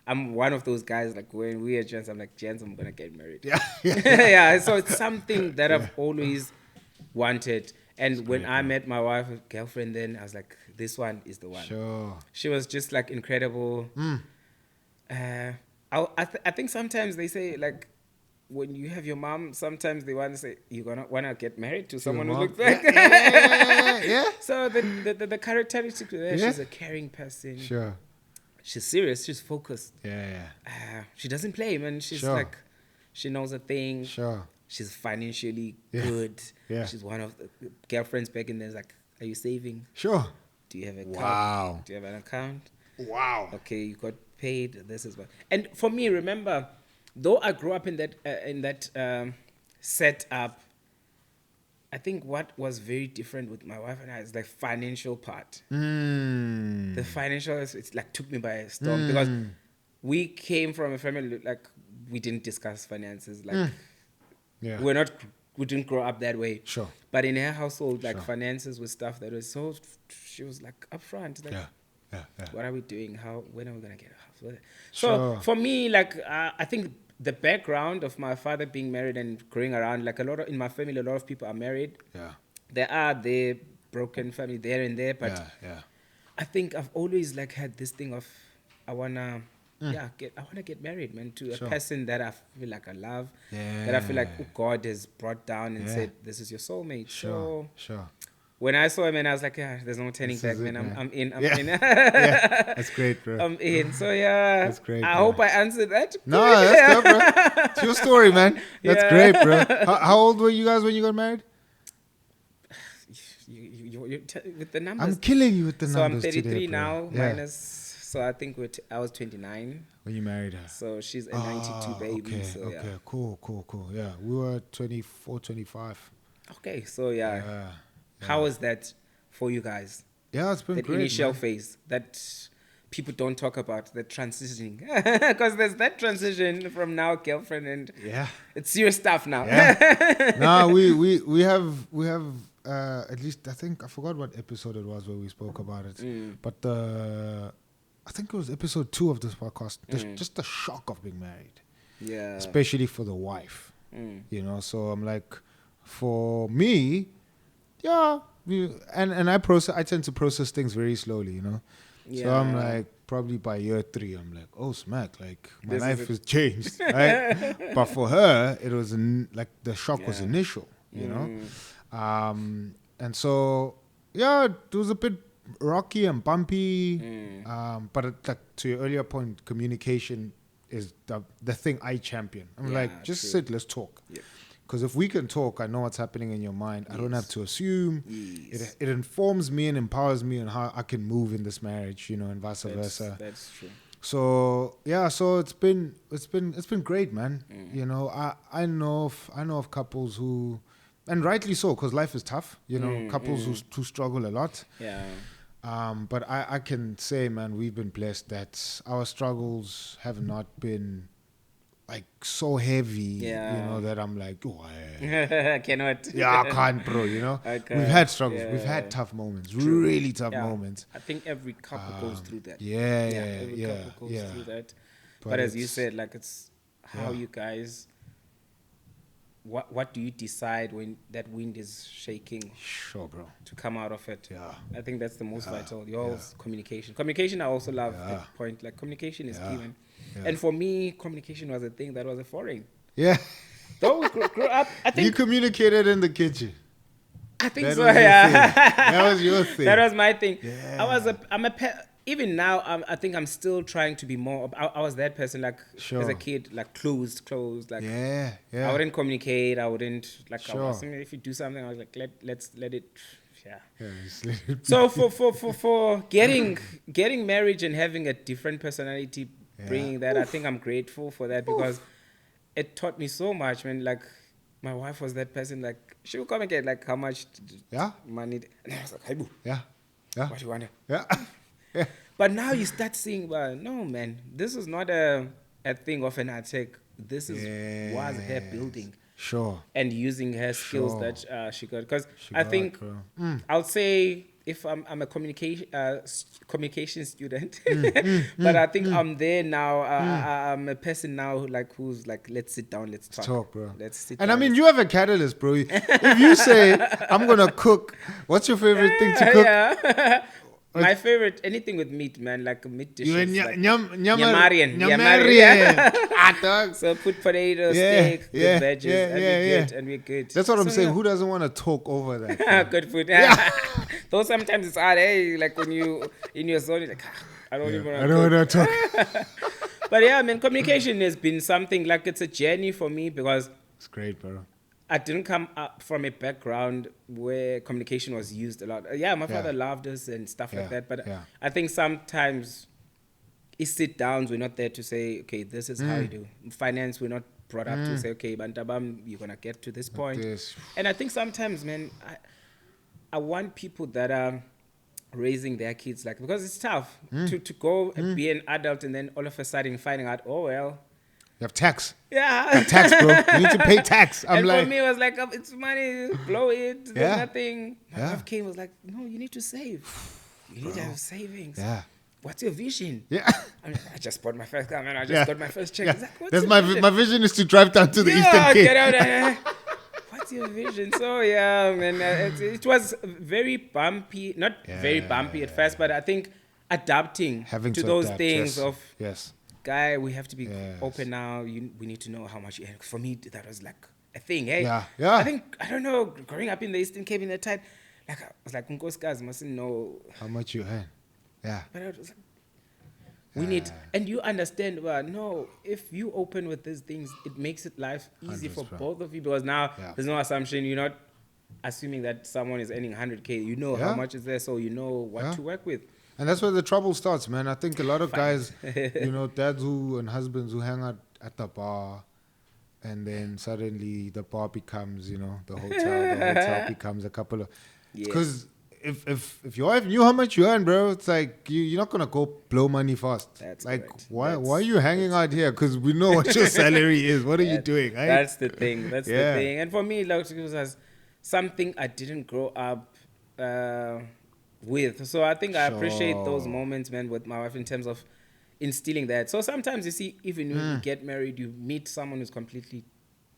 I'm one of those guys, like when we are gents, I'm like, gents, I'm gonna get married. Yeah. Yeah, so it's something that I've always wanted. And when I met my wife, girlfriend, then I was like, this one is the one. Sure. She was just like incredible. I think sometimes they say, like, when you have your mom, sometimes they want to say, you're gonna want to get married to someone who mom? looks like. Yeah. So the characteristic there, she's a caring person. Sure. She's serious. She's focused. Yeah. She doesn't play, man. She's Sure. like, she knows a thing. Sure. She's financially Yeah. good. Yeah. She's one of the girlfriends back in there. Like, are you saving? Sure. Do you have a Wow. Do you have an account? Wow. Okay, you got paid. This is what. And for me, remember, though I grew up in that setup, I think what was very different with my wife and I is the financial part. The financial, it's like took me by storm because we came from a family like we didn't discuss finances. Like Yeah. we didn't grow up that way. Sure. But in her household, like Sure. finances was stuff that was so. She was like upfront. Like, Yeah. what are we doing? When are we gonna get a house? So Sure. for me, like I think the background of my father being married and growing around, like in my family, a lot of people are married. Yeah. There are the broken family there and there, but Yeah. I think I've always like had this thing of I wanna get married, man, to a Sure. person that I feel like I love, that I feel like God has brought down and Yeah. said, this is your soulmate. So Sure. when I saw him, and I was like, yeah, there's no turning This back, is it, man. man. I'm in. I'm Yeah. in. Yeah. That's great, bro. I'm in. So yeah, That's great, I bro. hope I answered that. No, that's good, bro. It's your story, man. That's Yeah. great, bro. How old were you guys when you got married? With the numbers. I'm killing you with the So I'm numbers 33 today, bro. now, Yeah. minus. So I think I was 29. When you married her. So she's a 92 baby. Okay, So okay, yeah. cool. Yeah, we were 24, 25. Okay, so yeah. Yeah. How was that for you guys? Yeah, it's been That great. initial man. phase that people don't talk about, the transitioning. Because there's that transition from now girlfriend and Yeah. it's serious stuff now. Yeah. No, we have at least I think I forgot what episode it was where we spoke about it, but I think it was episode 2 of this podcast. Just the shock of being married, Yeah. especially for the wife. You know, so I'm like, for me, yeah, and I tend to process things very slowly, you know. So I'm Yeah. like, probably by year 3, I'm like, oh smack, like my This is life it. has changed, right? But for her, it was like the shock was Yeah. initial, you know. And so yeah, it was a bit rocky and bumpy. But like to your earlier point, communication is the thing I champion. I'm Yeah, like, just true. sit, let's talk. Yeah. Because if we can talk, I know what's happening in your mind. I don't have to assume. Yes. It informs me and empowers me on how I can move in this marriage, you know, and vice versa. That's true. So yeah, so it's been great, man. You know, I know of couples who, and rightly so, because life is tough. You know, couples who struggle a lot. Yeah. But I can say, man, we've been blessed that our struggles have not been like so heavy. Yeah. You know, that I'm like, oh, I cannot. yeah, I can't, bro. You know, I can't. we've had struggles. We've Yeah. had tough moments, really tough Yeah. moments. I think every couple goes through that. Yeah, Every couple goes through that. But But as you it's- said, like it's how you guys. What do you decide when that wind is shaking Sure, bro. to come out of it? Yeah. I think that's the most vital. Yours communication. Communication. I also love that point. Like communication is key, man. And for me, communication was a thing that was a foreign. Yeah. Though we grew up, I You think. communicated in the kitchen. I think That so. was your Yeah. thing. That was your thing. That was my thing. Yeah. I'm a even now, I think I'm still trying to be more. I was that person like Sure. as a kid, like closed. Like Yeah, yeah. I wouldn't communicate. I wouldn't like. Sure. If you do something, I was like, let's let it. Yeah. Yeah, just let it be. So for getting married and having a different personality, bringing that, I think I'm grateful for that because it taught me so much. When like my wife was that person, like she would communicate like how much Yeah. money, and I was like, hey boo, Yeah, yeah, what do you want? yeah. Yeah. But now you start seeing, no man, this is not a thing of an attack. This is was her building. Sure. And using her skills Sure. that she got. Because She I got, think bro. I'll say if I'm a communication student, but I think I'm there now. I'm a person now like who's like, let's sit down, let's talk, bro. Let's sit. And down, I mean, you have a catalyst, bro. If you say, I'm gonna cook, what's your favorite thing to cook? Yeah. My favorite, anything with meat, man, like meat dishes. You like Mearian. Mearian. So put potatoes, steak, good veggies, and we're good. That's what I'm So, saying. yeah. Who doesn't want to talk over that? bro? Good food. Though sometimes it's hard, like when you in your zone, you're like, I don't even I don't want to talk. But yeah, man, communication has been something like it's a journey for me because It's great, bro. I didn't come up from a background where communication was used a lot. My father loved us and stuff like that. But I think sometimes it's sit downs. We're not there to say, okay, this is how you do. Finance, we're not brought up to say, okay, Bantabam, you're going to get to this point. And I think sometimes, man, I want people that are raising their kids like, because it's tough to go and be an adult and then all of a sudden finding out, oh, well. You have tax. Yeah. You have tax, bro. You need to pay tax. And for me, it was like, it's money, blow it, there's nothing. My Yeah. wife came, was like, no, you need to save. You need to have savings. Yeah. What's your vision? Yeah. I mean, I just bought my first car, man. I just got my first check. Yeah. He's like, what's That's your my vision? my vision is to drive down to the Eastern Yeah, Cape. get out of here. What's your vision? So, yeah, man, it was very bumpy. Not very bumpy at first, but I think adapting Having to to those adapt, things yes. of, Yes. guy, we have to be Yes. open now. We need to know how much you earn. For me, that was like a thing. Hey, Yeah, yeah. I think, I don't know, growing up in the Eastern Cape in that time, like I was like, Nkosikazi mustn't know. How much you earn? Yeah. But I was like, we need, and you understand, well, no, if you open with these things, it makes it life easy for 100%. both of you because now there's no assumption. You're not assuming that someone is earning 100K. You know how much is there, so you know what to work with. And that's where the trouble starts, man. I think a lot of guys, dads and husbands who hang out at the bar, and then suddenly the bar becomes, the hotel. The hotel becomes a couple of... Because if your wife knew how much you earn, bro, it's like you're not going to go blow money fast. That's like, correct. why are you hanging out here? Because we know what your salary is. What are you doing? Right? That's the thing. That's the thing. And for me, like, it was something I didn't grow up with. So I think I appreciate those moments, man, with my wife in terms of instilling that. So sometimes you see, even when you get married, you meet someone who's completely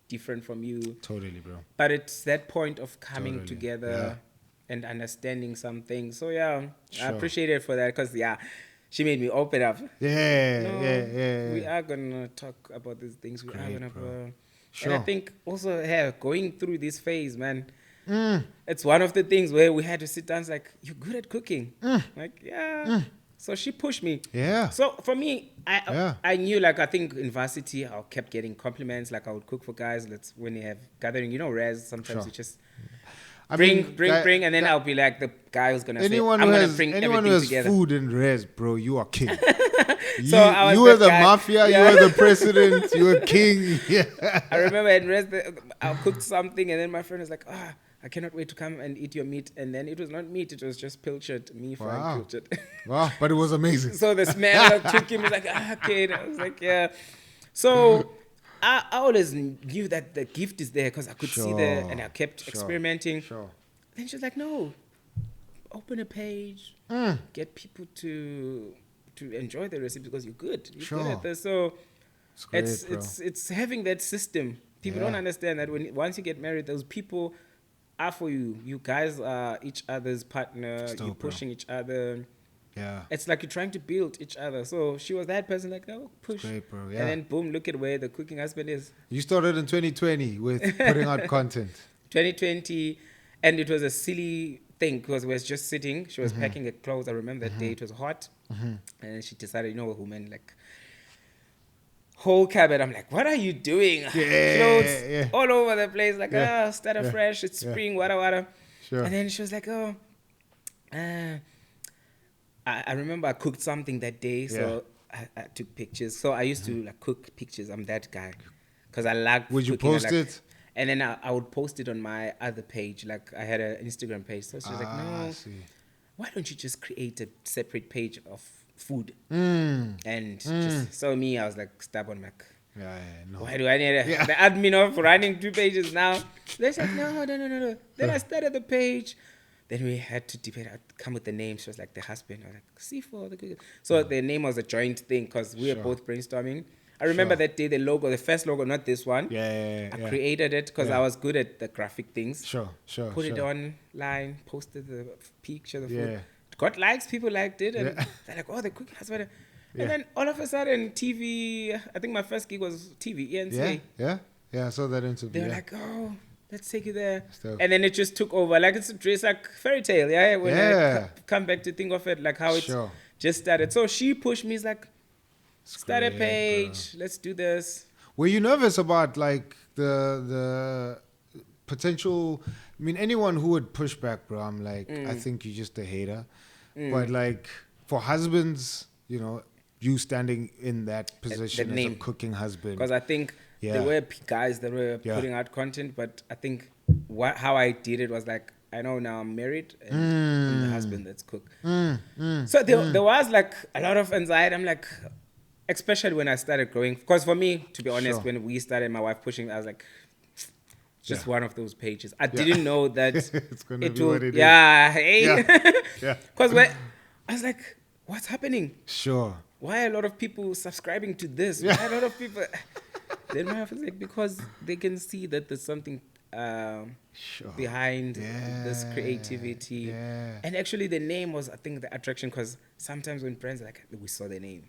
different from you. Totally, bro. But it's that point of coming together and understanding something. So I appreciate it for that because she made me open up. Yeah. We are gonna talk about these things. We are gonna. Sure. And I think also, going through this phase, man. It's one of the things where we had to sit down. It's like, you're good at cooking. Like, So she pushed me. Yeah. So for me, I knew, like, I think in varsity, I kept getting compliments. Like, I would cook for guys. When you have gathering, res, sometimes you just bring, and then I'll be like the guy who's gonna anyone say, I'm who gonna has, bring anyone everything who has together. food and res, bro, you are king. So I was you were that the guy. mafia. Yeah. You were the president. You were king. Yeah. I remember at res, I cooked something, and then my friend was like, I cannot wait to come and eat your meat. And then it was not meat, it was just pilchard, me frying pilchard. Wow, but it was amazing. So the smell of chicken was like, okay. And I was like, yeah. So I always knew that the gift is there because I could see and I kept experimenting. Sure. Then she was like, no, open a page, get people to enjoy the recipe because you're good. You're good at this. So it's having that system. People don't understand that once you get married, those people are for you. You guys are each other's partner. You're pushing each other. Yeah. It's like you're trying to build each other. So she was that person, like, no, push. Great, bro. Yeah. And then boom, look at where the cooking husband is. You started in 2020 with putting out content. 2020, and it was a silly thing because we was just sitting. She was packing her clothes. I remember that day. It was hot. And then she decided, you know, woman, like, whole cabinet. I'm like, what are you doing? Clothes all over the place. Like, start afresh. It's spring, wada. Sure. And then she was like, oh, I remember I cooked something that day, so I took pictures. So I used to like cook pictures. I'm that guy because I like. Would you cooking. post it? And then I would post it on my other page. Like I had an Instagram page. So she was like, no, why don't you just create a separate page of food? And just, so me, I was like stubborn, like, no. why do I need the admin of running 2 pages now? They said, no. Then I started the page. Then we had to debate, come with the name. She was like, the husband. I was like, Sifo. So the name was a joint thing because we were both brainstorming. I remember that day, the logo, the first logo, not this one. I created it because I was good at the graphic things. Put it online, posted the picture, the food. Got likes, people liked it. And they're like, oh, the cooking husband. And then all of a sudden, TV, I think my first gig was TV, ENC. Yeah, I saw that interview. They were like, oh, let's take you there. And then it just took over. Like, it's like fairy tale, when I come back to think of it, like how it just started. So she pushed me, like, start a page, let's do this. Were you nervous about, like, the potential... I mean, anyone who would push back, bro, I'm like, I think you're just a hater. But, like, for husbands, you know, you standing in that position as a cooking husband. Because I think there were guys that were putting out content, but I think how I did it was like, I know now I'm married and I'm the husband that's cook. So there was like a lot of anxiety. I'm like, especially when I started growing. Because for me, to be honest, when we started, my wife pushing, I was like, just one of those pages. I didn't know that it's going to be what it is. Because I was like, what's happening? Sure. Why are a lot of people subscribing to this? Why are a lot of people... Then my wife was like, because they can see that there's something behind this creativity. And actually the name was, I think, the attraction, because sometimes when friends are like, we saw the name.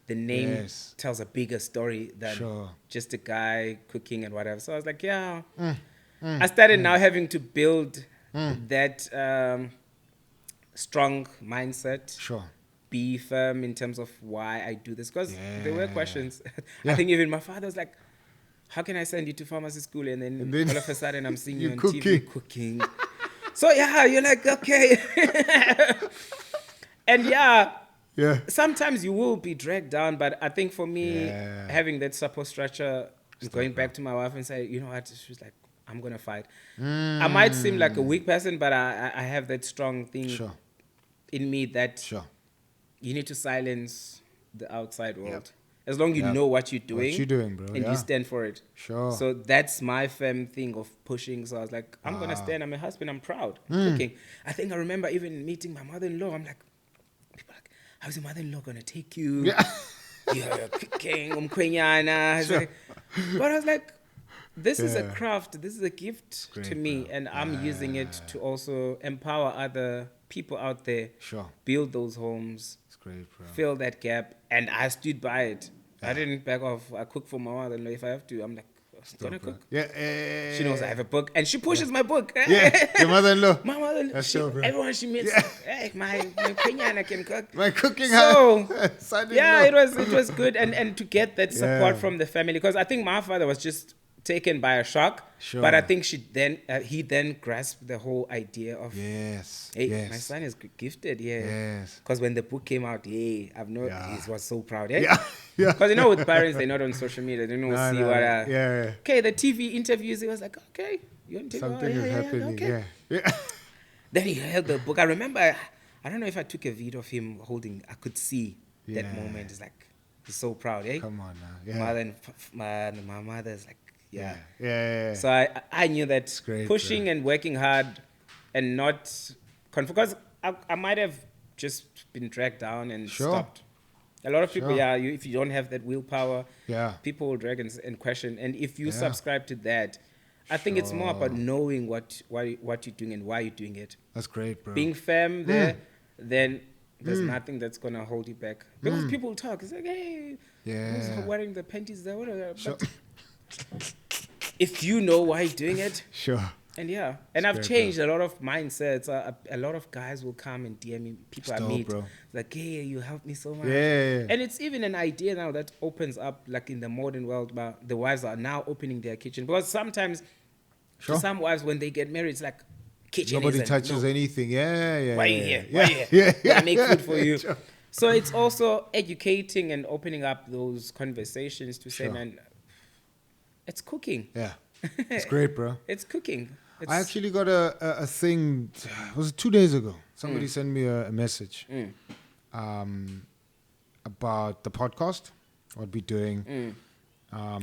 The name tells a bigger story than just a guy cooking and whatever. So I was like, I started now having to build that strong mindset. Be firm in terms of why I do this. Because there were questions. I think even my father was like, how can I send you to pharmacy school? And then all of a sudden I'm seeing you on TV cooking. So you're like, okay. And sometimes you will be dragged down. But I think for me, having that support structure, going back to my wife and say, you know what, she was like, I'm going to fight. I might seem like a weak person, but I have that strong thing in me that you need to silence the outside world. As long as you know what you're doing, bro, and you stand for it. So that's my firm thing of pushing. So I was like, I'm going to stand. I'm a husband. I'm proud. Cooking. I think I remember even meeting my mother-in-law. I'm like, people are like, how's your mother-in-law going to take you? You're cooking. But I was like, this is a craft. This is a gift to me. Bro. And I'm using it to also empower other people out there. Build those homes. It's great, bro. Fill that gap. And I stood by it. I didn't back off. I cook for my mother-in-law. If I have to, I'm like, I'm gonna cook. She knows I have a book. And she pushes my book. Your mother-in-law. My mother-in-law. Everyone she meets, hey, my Kenyana can cook. My cooking it was good. And to get that support from the family. Because I think my father was just taken by a shock, but I think he then grasped the whole idea of my son is gifted, because when the book came out, he was so proud, because with parents, they're not on social media, they don't see what the TV interviews, he was like, okay, you want to something is happening, then he held the book. I remember, I don't know if I took a video of him holding, I could see that moment. It's like, he's so proud, come on now, my mother's like, So I knew that pushing and working hard and not because I might have just been dragged down and stopped. A lot of people, if you don't have that willpower, people will drag and question. And if you subscribe to that, I think it's more about knowing what you're doing and why you're doing it. That's great, bro. Being firm there, then there's nothing that's gonna hold you back. Because people talk, it's like, hey, who's wearing the panties there? But if you know why you're doing it, And I've great, changed a lot of mindsets. A lot of guys will come and DM me, people I Dope, meet, bro. like, hey, you helped me so much. Yeah. And it's even an idea now that opens up, like in the modern world, but the wives are now opening their kitchen. Because sometimes, Sure. to some wives, when they get married, it's like, kitchen Nobody isn't, touches no. anything. Yeah. Why are you here? Yeah. Why are you here? Yeah. Gotta make food for you. Sure. So it's also educating and opening up those conversations to say, Sure. man, it's cooking. Yeah. It's great, bro. It's cooking. It's, I actually got a thing. Was it 2 days ago? Somebody sent me a message about the podcast. What we're doing.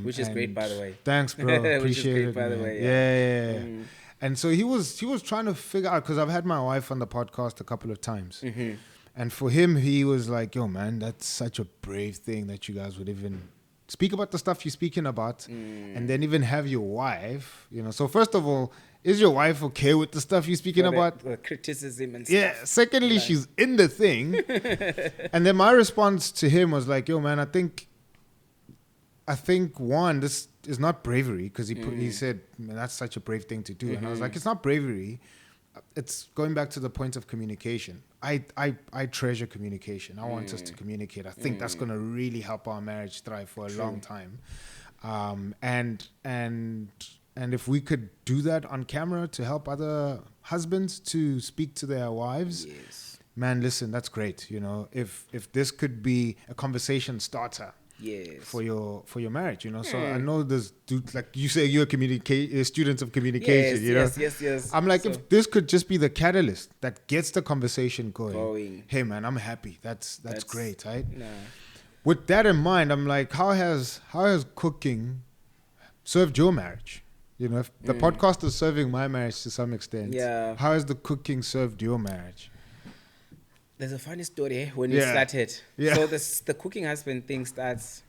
Which is great, and by the way. Thanks, bro. Which is Appreciate great, it, by the man. way, Yeah. And so he was trying to figure out, because I've had my wife on the podcast a couple of times, and for him, he was like, "Yo, man, that's such a brave thing that you guys would even speak about the stuff you're speaking about, and then even have your wife, you know." So first of all, is your wife okay with the stuff you're speaking about? The criticism and stuff. Yeah. Secondly, she's in the thing, and then my response to him was like, "Yo, man, I think one, this is not bravery," because he said, "Man, that's such a brave thing to do," and I was like, "It's not bravery. It's going back to the point of communication. I treasure communication. I want us to communicate. I think that's going to really help our marriage thrive for a long time. And if we could do that on camera to help other husbands to speak to their wives, man, listen, that's great. You know, if this could be a conversation starter." Yes. For your marriage, you know. So I know there's like you say, you're students of communication. Yes. I'm like, So- if this could just be the catalyst that gets the conversation going. Hey, man, I'm happy. That's great, right? Nah. With that in mind, I'm like, how has cooking served your marriage? You know, if the podcast is serving my marriage to some extent, how has the cooking served your marriage? There's a funny story when you started. Yeah. So the cooking husband thing starts,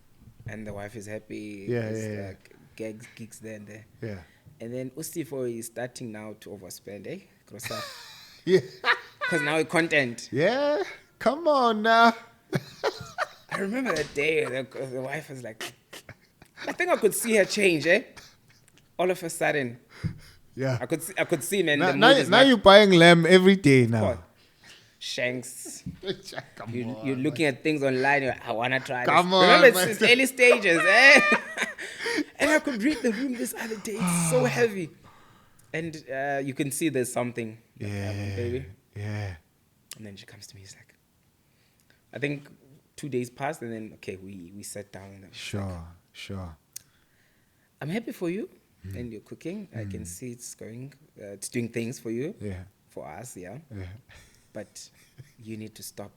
and the wife is happy. There's like gigs there and there. Yeah. And then Sifo is starting now to overspend, gross up. Yeah. Because now it's content. Yeah. Come on now. I remember that day, the wife was like, I think I could see her change, all of a sudden. Yeah. I could see, man. Now, the mood is now not- you're buying lamb every day now. What? Shanks. Come You're looking at things online. You're like, I wanna try this. Come on, Remember, man. it's early stages, And I could read the room this other day. It's so heavy, and you can see there's something. Baby. Yeah. And then she comes to me. She's like, I think 2 days passed, and then we sat down. And Sure. I'm happy for you, and you're cooking. I can see it's going. It's doing things for you. Yeah. For us, But you need to stop.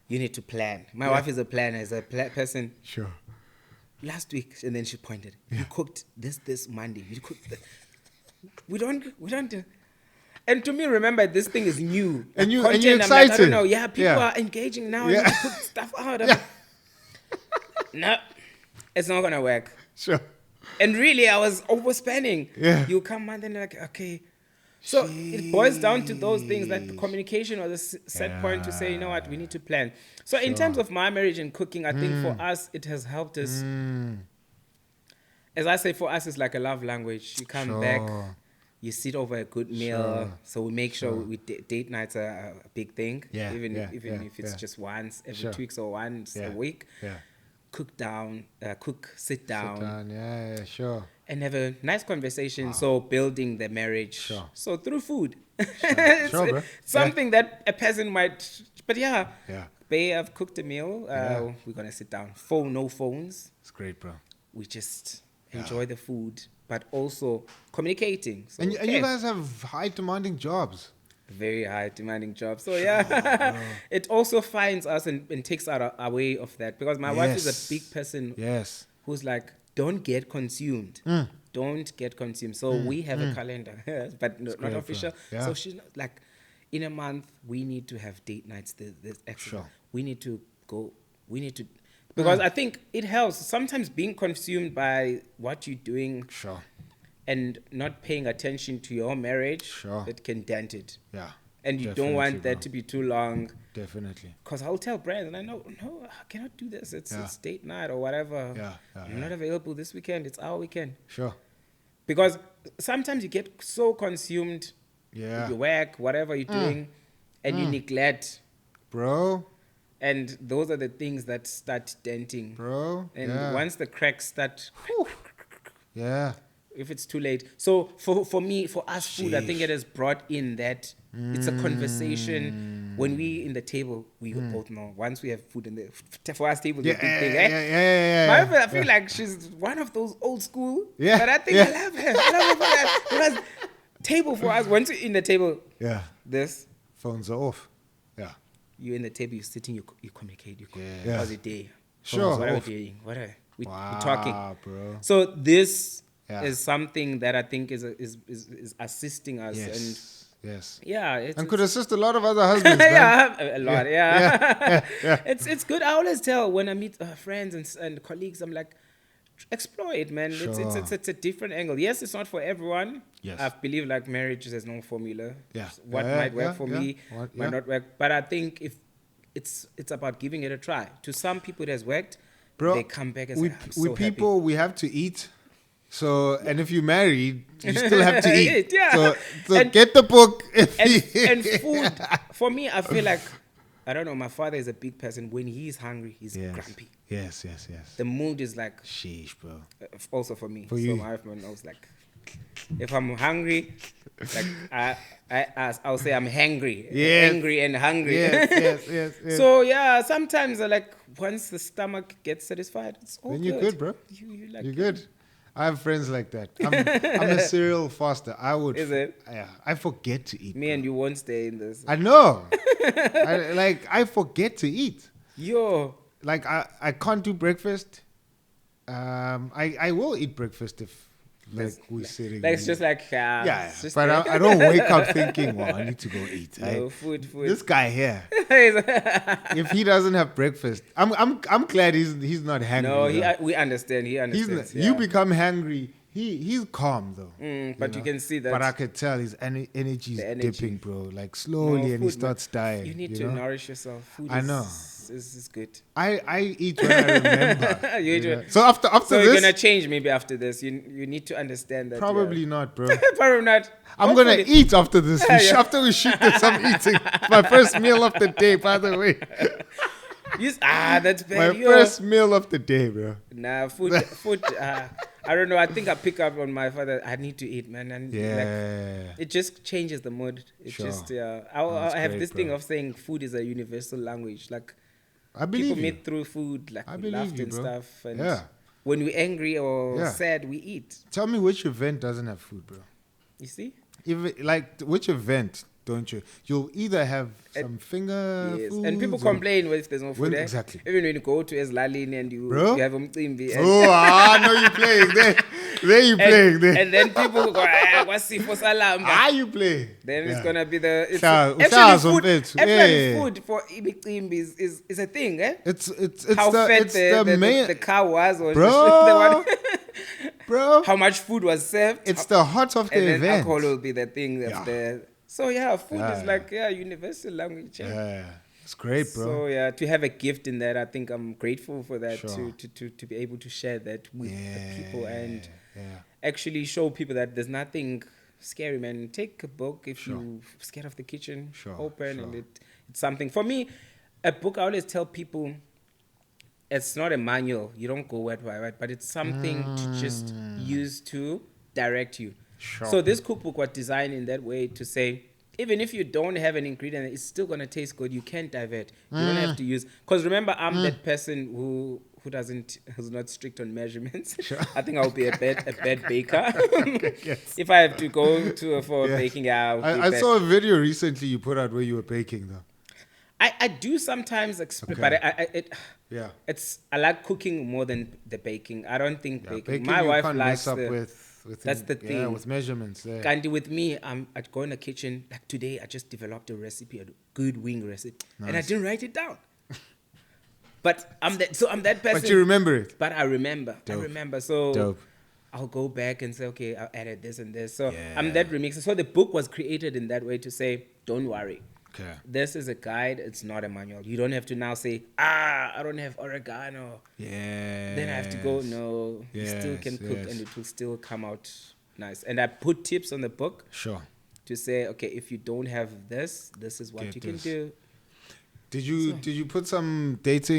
You need to plan. My wife is a planner, is a person. Sure. Last week, and then she pointed. You cooked this Monday. You cooked. We don't. And to me, remember, this thing is new. And you're I'm like, I excited. don't know. Yeah, people are engaging now. Yeah. And you put stuff out. No, it's not gonna work. Sure. And really, I was overspending. Yeah. You come and then like, okay. So it boils down to those things, that the communication was a set point to say, you know what, we need to plan. So in terms of my marriage and cooking, I think for us, it has helped us. As I say, for us, it's like a love language. You come back, you sit over a good meal. So we make sure date nights are a big thing. Yeah, Even yeah, if it's yeah. just once every 2 weeks or once a week. Yeah. Sit down. Yeah, sure. And have a nice conversation. So building the marriage. Sure. So through food. Sure, bro. Something that a person might, but Yeah. Babe, I've cooked a meal. We're going to sit down. No phones. It's great, bro. We just enjoy the food, but also communicating. So, And you guys have high demanding jobs. very high demanding job. So it also finds us and takes us away of that, because my wife is a big person who's like, don't get consumed. Don't get consumed. So we have a calendar, but not official. Yeah. So she's not like, in a month, we need to have date nights. This extra. We need to go. We need to, because I think it helps. Sometimes being consumed by what you're doing. Sure. And not paying attention to your marriage, it can dent it. Yeah. And you don't want that to be too long. Definitely. Because I'll tell Brian, and I know, no, I cannot do this. It's date night or whatever. I'm not available this weekend. It's our weekend. Sure. Because sometimes you get so consumed Yeah. with your work, whatever you're doing, and you neglect. Bro. And those are the things that start denting. Bro. And yeah. once the cracks start, Yeah. if it's too late. So for me, for us, food, I think Sheesh. it has brought in that it's a conversation. When we in the table, we both know. Once we have food in the for us, table is a big thing. Yeah. I feel like she's one of those old school. Yeah, But I think yeah. I love her. I love her for that. Because table for us, once you're in the table, Yeah. this, Phones are off. Yeah. you're in the table, you're sitting, you communicate. Yeah. How's your day? Sure. What are we Off. doing? We're Wow, talking. bro. So this Yeah. is something that I think is assisting us. Yes. And Yes. yeah, it's, And could assist a lot of other husbands, man. yeah, a lot. Yeah, Yeah. it's good. I always tell when I meet friends and colleagues, I'm like, explore it, man. Sure. It's a different angle. Yes, it's not for everyone. Yes. I believe like marriage has no formula. Yeah. What Yeah, might work yeah, for yeah. me What- might yeah. not work. But I think if it's about giving it a try. To some people, it has worked. Bro, They come back and we, say, I'm so we happy. people, we have to eat. So, and if you're married, you still have to eat. Eat, yeah. So And- get the book. and food for me, I feel like I don't know. My father is a big person. When he's hungry, he's grumpy. Yes. The mood is like Sheesh, bro. also for me. For so you. my husband knows like if I'm hungry, like I'll say I'm hangry, Yes. angry and hungry. Yes. So yeah, sometimes like once the stomach gets satisfied, it's all Then good. you're good, bro. You like You're good. I have friends like that. I'm a cereal faster. I would. Is it? Yeah. I forget to eat. Me bro. and you won't stay in this. I know. I forget to eat. Yo, Like I can't do breakfast. I will eat breakfast if like we're sitting. like it's just like yeah, it's just but there. I don't wake up thinking, well, I need to go eat. No, food. This guy here, if he doesn't have breakfast, I'm glad he's not hangry. No, though. we understand. He He's understands. not, you become hangry. He's calm though. But you can see that. But I could tell his energy is The energy. dipping, bro. Like slowly, No, and he food, starts dying. You need to know? nourish yourself. Food I know. is good. I eat when I remember. You you do. know? So after So this, you're gonna change maybe after this. You need to understand that. probably not, bro. Probably not. I'm gonna Hopefully- eat after this. Yeah. After we shoot this, I'm eating. My first meal of the day, by the way. That's My bad. Yo. first meal of the day, bro. Nah, food. I don't know. I think I pick up on my father. I need to eat, man. And like, Yeah. it just changes the mood. It Sure. just I That's have great, this thing bro. of saying food is a universal language. Like I believe people you. meet through food, like I we believe laughed you, and bro. stuff. And Yeah. when we're angry or Yeah. sad, we eat. Tell me which event doesn't have food, bro. You see? If like which event don't you? You'll either have some finger Yes. foods And people or- complain if there's no food. When- eh? exactly. Even when you go to Eslalini and you Bro? have a mcimbi. Oh, no, you playing there you playing there. And then people go, what's Sifo salamba? You play. Then Yeah. it's gonna be the Uhlala actually zombethu. actually Yeah. food for imicimbi is a thing, eh? It's How fat the main the cow was, or Bro. the one, bro. how much food was served. It's the heart of the and then event. alcohol will be the thing of Yeah. the. So yeah, food Yeah. is like universal language. eh? Yeah, it's great, bro. So yeah, to have a gift in that, I think I'm grateful for that. Sure. To be able to share that with the people and yeah. actually show people that there's nothing scary, man. Take a book if Sure. you're scared of the kitchen. Sure, Open and sure. it's something. For me, a book, I always tell people, it's not a manual. You don't go word by word, but it's something to just use to direct you. Sure. So this cookbook was designed in that way to say, even if you don't have an ingredient, it's still gonna taste good. You can't divert. You don't have to use. Because remember, I'm that person who's not strict on measurements. I think I'll be a bad baker. If I have to go for Yes. baking, I'll be I bad. saw a video recently you put out where you were baking though. I do sometimes, Okay. but Yeah. I like cooking more than the baking. I don't think Yeah, baking. baking My you wife can't likes mess up the. with that's the Yeah, thing. with measurements. Yeah. Kandi with me, I'd go in the kitchen. Like today, I just developed a recipe, a good wing recipe, and I didn't write it down. But I'm that person. But you remember it. But I remember. Dope. I remember. So Dope. I'll go back and say, okay, I added this and this. So Yeah. I'm that remixer. So the book was created in that way to say, don't worry. Okay. This is a guide. It's not a manual. You don't have to now say, I don't have oregano. Yeah. Then I have to go. No, you still can Yes, cook yes. and it will still come out Nice. And I put tips on the book Sure. to say, okay, if you don't have this, this is what Get you can this. do. Did you put some date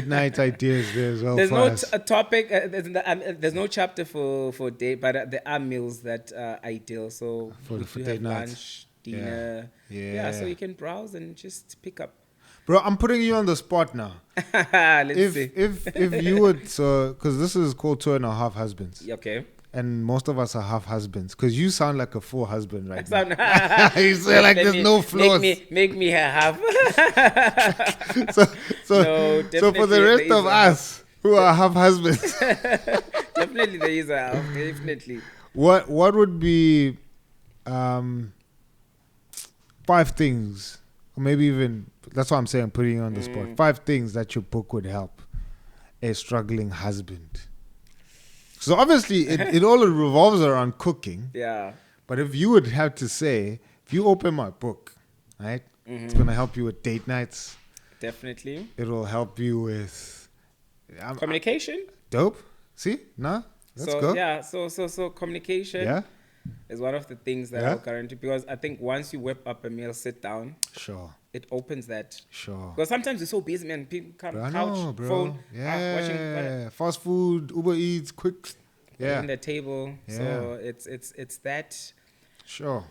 night ideas there as well? There's for no us? a topic. There's no chapter for date, but there are meals that are ideal. So For if you date have nights. lunch, dinner, Yeah. so you can browse and just pick up. Bro, I'm putting you on the spot now. Let's see. If you would, so because this is called 2.5 Husbands, Okay. and most of us are half husbands. Because you sound like a full husband right now. Sound- You say like there's no flaws. Make me have. So No, so for the definitely rest there of is a- us who are half husbands, Definitely there is a half. Definitely. what would be 5 things, or maybe even, that's what I'm saying, putting you on the spot. 5 things that your book would help a struggling husband. So obviously it all revolves around cooking. Yeah. But if you would have to say, if you open my book, right, it's gonna help you with date nights. Definitely. It'll help you with Communication. dope. See, nah, let's go. Yeah. So communication. Yeah, is one of the things that Yeah. I'll guarantee, because I think once you whip up a meal, sit down, sure, it opens that. sure. Because sometimes you're so busy, man. People come Bro, I couch, know, bro. phone, Yeah, watching fast food, Uber Eats, quick. Yeah, on the table. So it's that. sure.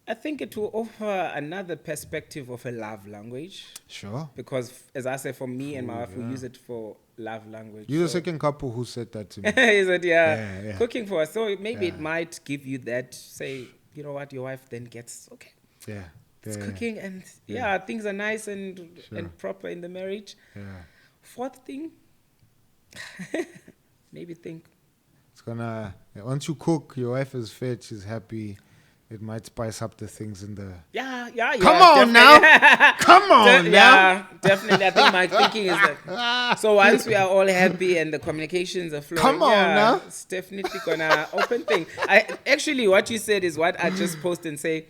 I think it will offer another perspective of a love language, Sure. because as I say, for me and my wife, we use it for love language. You're the So- second couple who said that to me. Is it? Yeah, yeah. Cooking for us. So maybe Yeah. it might give you that, say, you know what, your wife then gets, okay, Yeah. it's Yeah. cooking, and things are nice and proper in the marriage. Yeah. 4th thing, maybe think. It's gonna, once you cook, your wife is fed, she's happy. It might spice up the things in the. Yeah. Come on now. Come on now. Yeah, definitely. I think my thinking is that. So once we are all happy and the communications are flowing, Come on now. it's definitely gonna open things. Actually, what you said is what I just post and say.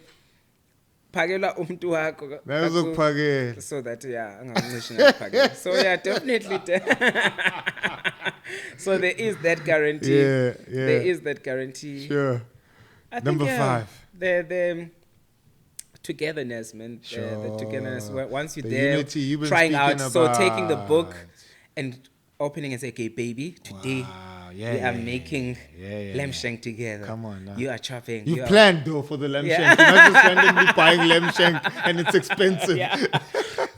Phakela umuntu wakho Nakuzokuphakela. so that angamncishe ngaphakela. So definitely. So there is that guarantee. Yeah, yeah. There is that guarantee. Sure. I think, Number 5. The togetherness, man. The Sure. togetherness. Once you're The there, unity you've been trying out. speaking So taking the book about. and opening and say, okay, baby, today Wow, we are making yeah, lamb shank together. Come on now. You are chopping. You you are- planned though for the lamb Yeah. shank. You're not just randomly buying lamb shank and it's expensive. Yeah.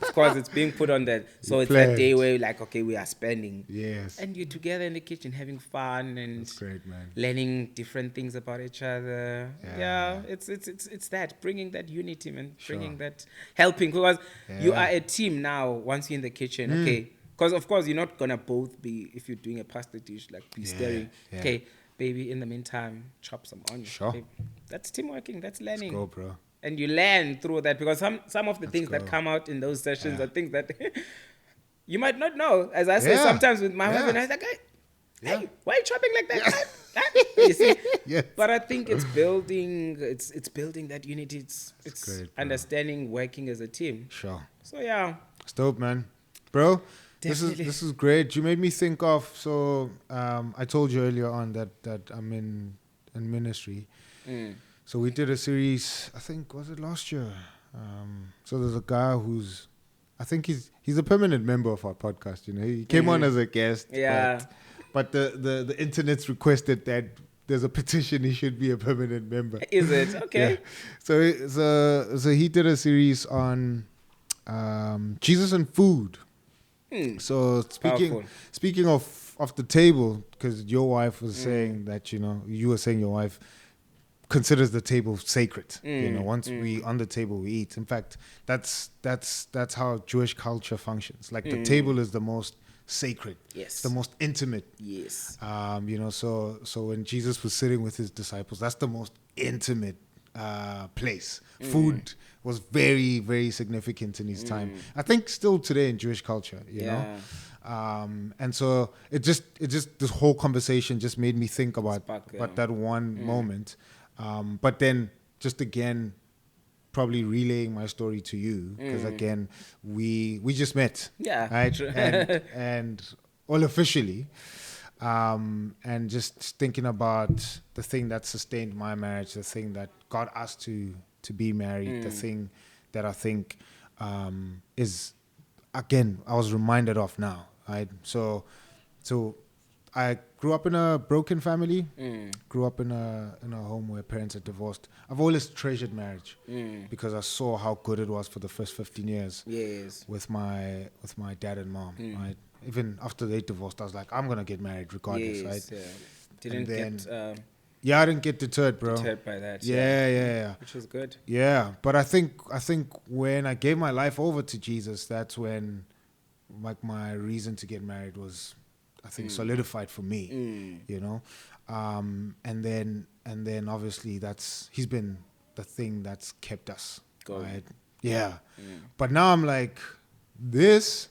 Of course, it's being put on that. So it's planned. that day where you're like, okay, we are spending. Yes. And you're together in the kitchen having fun and That's great, man. learning different things about each other. Yeah. It's that, bringing that unity, man. Sure. Bringing that, helping, because you Yeah. are a team now once you're in the kitchen. Okay, because of course you're not gonna both be, if you're doing a pasta dish, like be staring. yeah. Okay, baby, in the meantime, chop some onions. Sure. Babe. That's team working. That's learning. Go, bro. And you learn through that, because some of the things that go. come out in those sessions are things that you might not know. As I say Yeah. sometimes with my wife, Yeah. and I was like, hey, Yeah. why are you chopping like that? You see? Yes. But I think it's building that unity. It's great, bro. understanding, working as a team. Sure. So yeah. It's dope, man. Bro, Definitely. this is great. You made me think of, so I told you earlier on that I'm in ministry. So we did a series, I think, was it last year? So there's a guy who's, I think he's a permanent member of our podcast. You know, he came on as a guest. Yeah. But the internet's requested that there's a petition he should be a permanent member. Is it? Okay. Yeah. So he did a series on Jesus and food. So Powerful. speaking of the table, because your wife was saying that, you know, you were saying your wife considers the table sacred. You know, once we on the table we eat. In fact, that's how Jewish culture functions. Like the table is the most sacred. Yes. The most intimate. Yes. You know, so when Jesus was sitting with his disciples, that's the most intimate place. Food was very, very significant in his time. I think still today in Jewish culture, you know. And so it just this whole conversation just made me think about that one moment. But then just again, probably relaying my story to you, because again, we just met. Yeah, Right. true. And all officially. And just thinking about the thing that sustained my marriage, the thing that got us to be married, the thing that I think is, again, I was reminded of now, right? So I grew up in a broken family, grew up in a home where parents are divorced. I've always treasured marriage because I saw how good it was for the first 15 years with my dad and mom, right? Even after they divorced, I was like, I'm going to get married regardless, right? Yeah. I didn't get deterred, bro. Deterred by that. Yeah. Which is good. Yeah, but I think when I gave my life over to Jesus, that's when like my reason to get married was, I think, solidified for me. You know, and then obviously he's been the thing that's kept us going. Right? Yeah, but now I'm like this.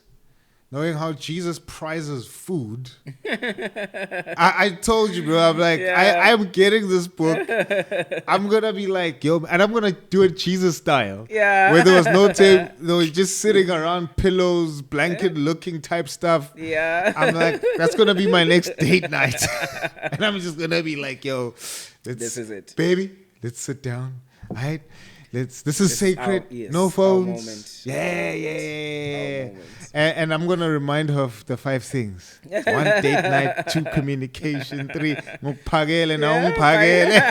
Knowing how Jesus prizes food, I told you, bro. I'm like, I'm getting this book. I'm gonna be like, yo, and I'm gonna do it Jesus style. Yeah. Where there was no tape, just sitting around pillows, blanket-looking type stuff. Yeah. I'm like, that's gonna be my next date night, and I'm just gonna be like, yo, this is it, baby. Let's sit down, all right? This is sacred. Yes, no phones. Moment. Yeah. And I'm gonna remind her of the 5 things. 1, date night. 2, communication. 3, ngupagele na ungipagele.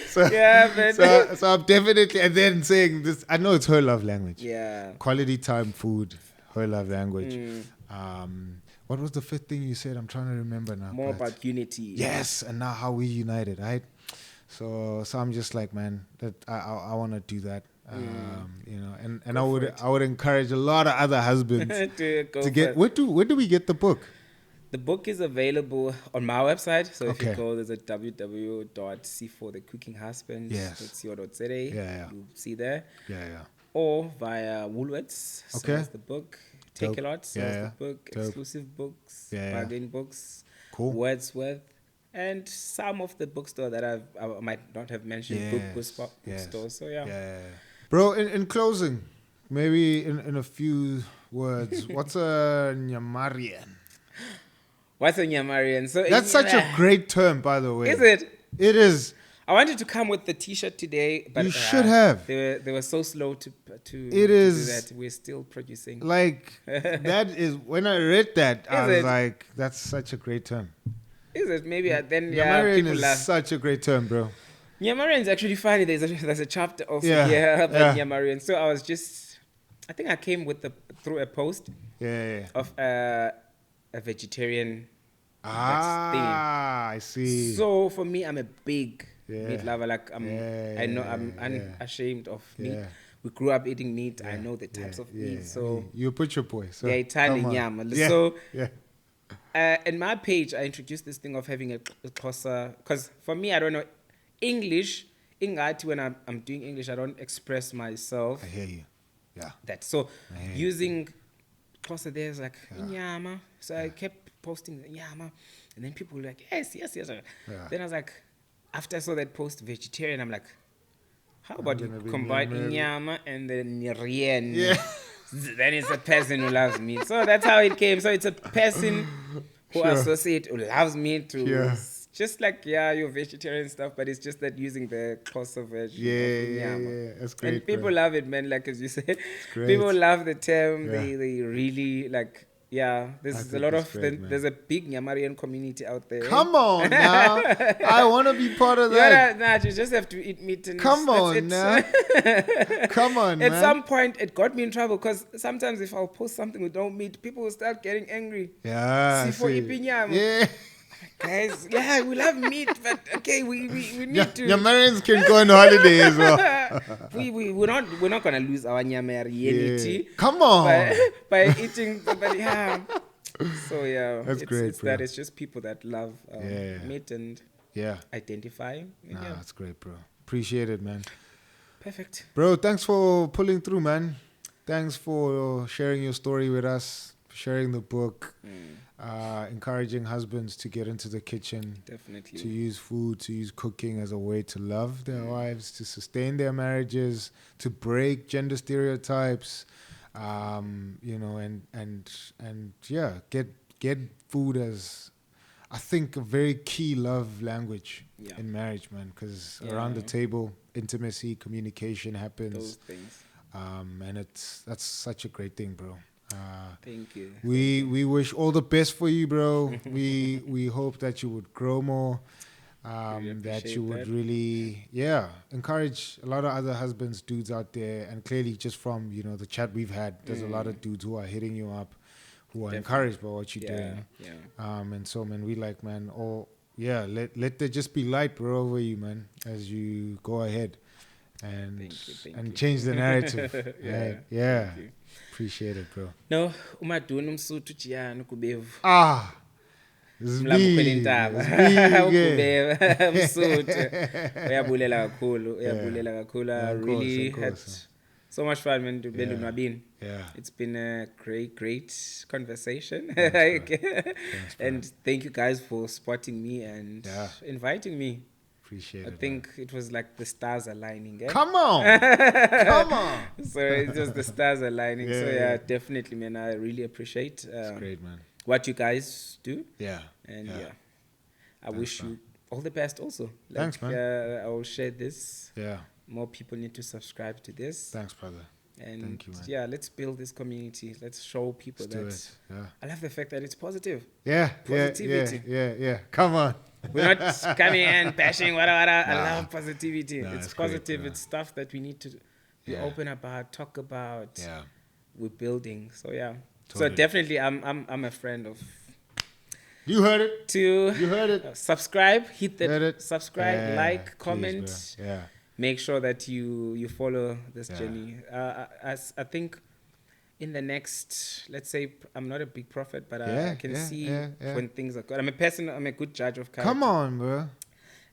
So I'm definitely, and then saying this. I know it's her love language. Yeah. Quality time, food, her love language. What was the 5th thing you said? I'm trying to remember now. More about unity. Yes, and now how we united, right? So I'm just like, man, that I want to do that. You know, and I would encourage a lot of other husbands to get. Where do we get the book? The book is available on my website. So if Okay. you go, there's a www.sifo.thecookingHusband.co.za. You'll see there. Yeah. Or via Woolworths. Okay. Sells the book. Take Dope. a lot. Sells the book. Dope. Exclusive books. Yeah. Bargain books. Cool. Wordsworth. And some of the bookstore that I might not have mentioned. Bookstore. So yeah. Bro, in closing, maybe in a few words, what's a Mearian? What's a Mearian? So that's such a great term, by the way. Is it? It is. I wanted to come with the T-shirt today, but you should have. They were so slow to it is, do that. We're still producing. Like that is when I read that, I was like, that's such a great term. Is it? Maybe then Mearian people is such a great term, bro. Mearian is actually funny. There's a chapter also here about Mearian. So I think I came through a post of a vegetarian thing. I see. So for me, I'm a big meat lover. Like I know I'm unashamed of meat. We grew up eating meat. I know the types of meat. So you put your boy. So Italian yam. So in my page, I introduced this thing of having a Xhosa, because for me, I don't know English. Ingati, when I'm doing English, I don't express myself. I hear you. Yeah. That so using Xhosa, there's like inyama. So I kept posting the inyama, and then people were like, yes. Then I was like, after I saw that post vegetarian, I'm like, how about you combine inyama and then Mearian? Yeah. Then it's a person who loves meat. So that's how it came. So it's a person who who loves meat to just like your vegetarian stuff, but it's just that using the Xhosa version. Yeah, that's great. And people love it, man. Like as you said, people love the term. They really like. Yeah, there's a lot of there's a big Mearian community out there. Come on now, I want to be part of that. You just have to eat meat. And Come on now, come on. At some point, it got me in trouble because sometimes if I'll post something with no meat, people will start getting angry. Yeah, Sifo ipinyama. Yeah. Guys, we love meat, but okay, we need to. Mearians can go on holiday as well. we're not gonna lose our Mearianity. Come on, by eating, but So that's great. It's bro. that it's just people that love meat and identify. That's great, bro. Appreciate it, man. Perfect, bro. Thanks for pulling through, man. Thanks for sharing your story with us, sharing the book. Encouraging husbands to get into the kitchen, definitely, to use food, to use cooking as a way to love their wives, to sustain their marriages, to break gender stereotypes, You know, and yeah, get food as, I think, a very key love language in marriage, man, because around the table, intimacy, communication happens. Those things. And that's such a great thing, bro. Thank you. We wish all the best for you, bro. we hope that you would grow more. That you would really, encourage a lot of other husbands, dudes out there, and clearly just from, you know, the chat we've had, there's a lot of dudes who are hitting you up, who are encouraged by what you're doing. And so, man, we like, man, let there just be light, bro, over you, man, as you go ahead and Thank you. change the narrative. Thank you. Appreciate it, bro. No, umaduna umsuthu jiyani kubevu. Mlambo intaba. Ukubeva umsuthu. Uyabulela kakhulu. I really had so much fun when to bend Nwabini. It's been a great conversation. Thanks, and thank you guys for spotting me and inviting me. Appreciate it. I think it was like the stars aligning. Come on. So it's just the stars aligning. So definitely, man. I really appreciate it's great, man. What you guys do. And I wish you all the best also. Thanks, man. I will share this. More people need to subscribe to this. Thanks, brother. And thank you, man. Let's build this community. Let's show people Let's do it. I love the fact that it's positive. Positivity. Come on. We're not coming and bashing, wada. I love positivity. It's positive. Great, it's stuff that we need to be open about, talk about. We're building. So totally. So definitely, I'm a friend of. You heard it. You heard it. Subscribe. Hit that subscribe, like, comment. Please, make sure that you follow this journey. I think in the next, let's say, I'm not a big prophet, but I can see when things are good. I'm a good judge of character. Come on, bro.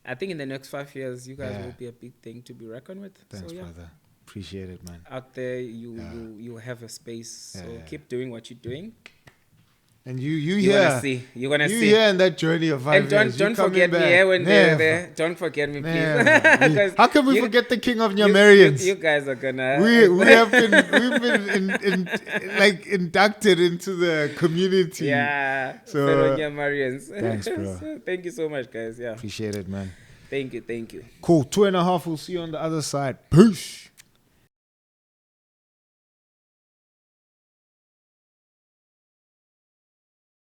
I think in the next 5 years, you guys will be a big thing to be reckoned with. Thanks, brother. Appreciate it, man. Out there, you have a space. So keep doing what you're doing. And you're gonna see. Here in that journey of 5 years. And don't forget me when they're there. Don't forget me, please. How can we forget the king of Mearians? You guys are gonna. We've been inducted into the community. So Mearians. Thanks, bro. So, thank you so much, guys. Appreciate it, man. Thank you. Cool. 2.5. We'll see you on the other side. Peace.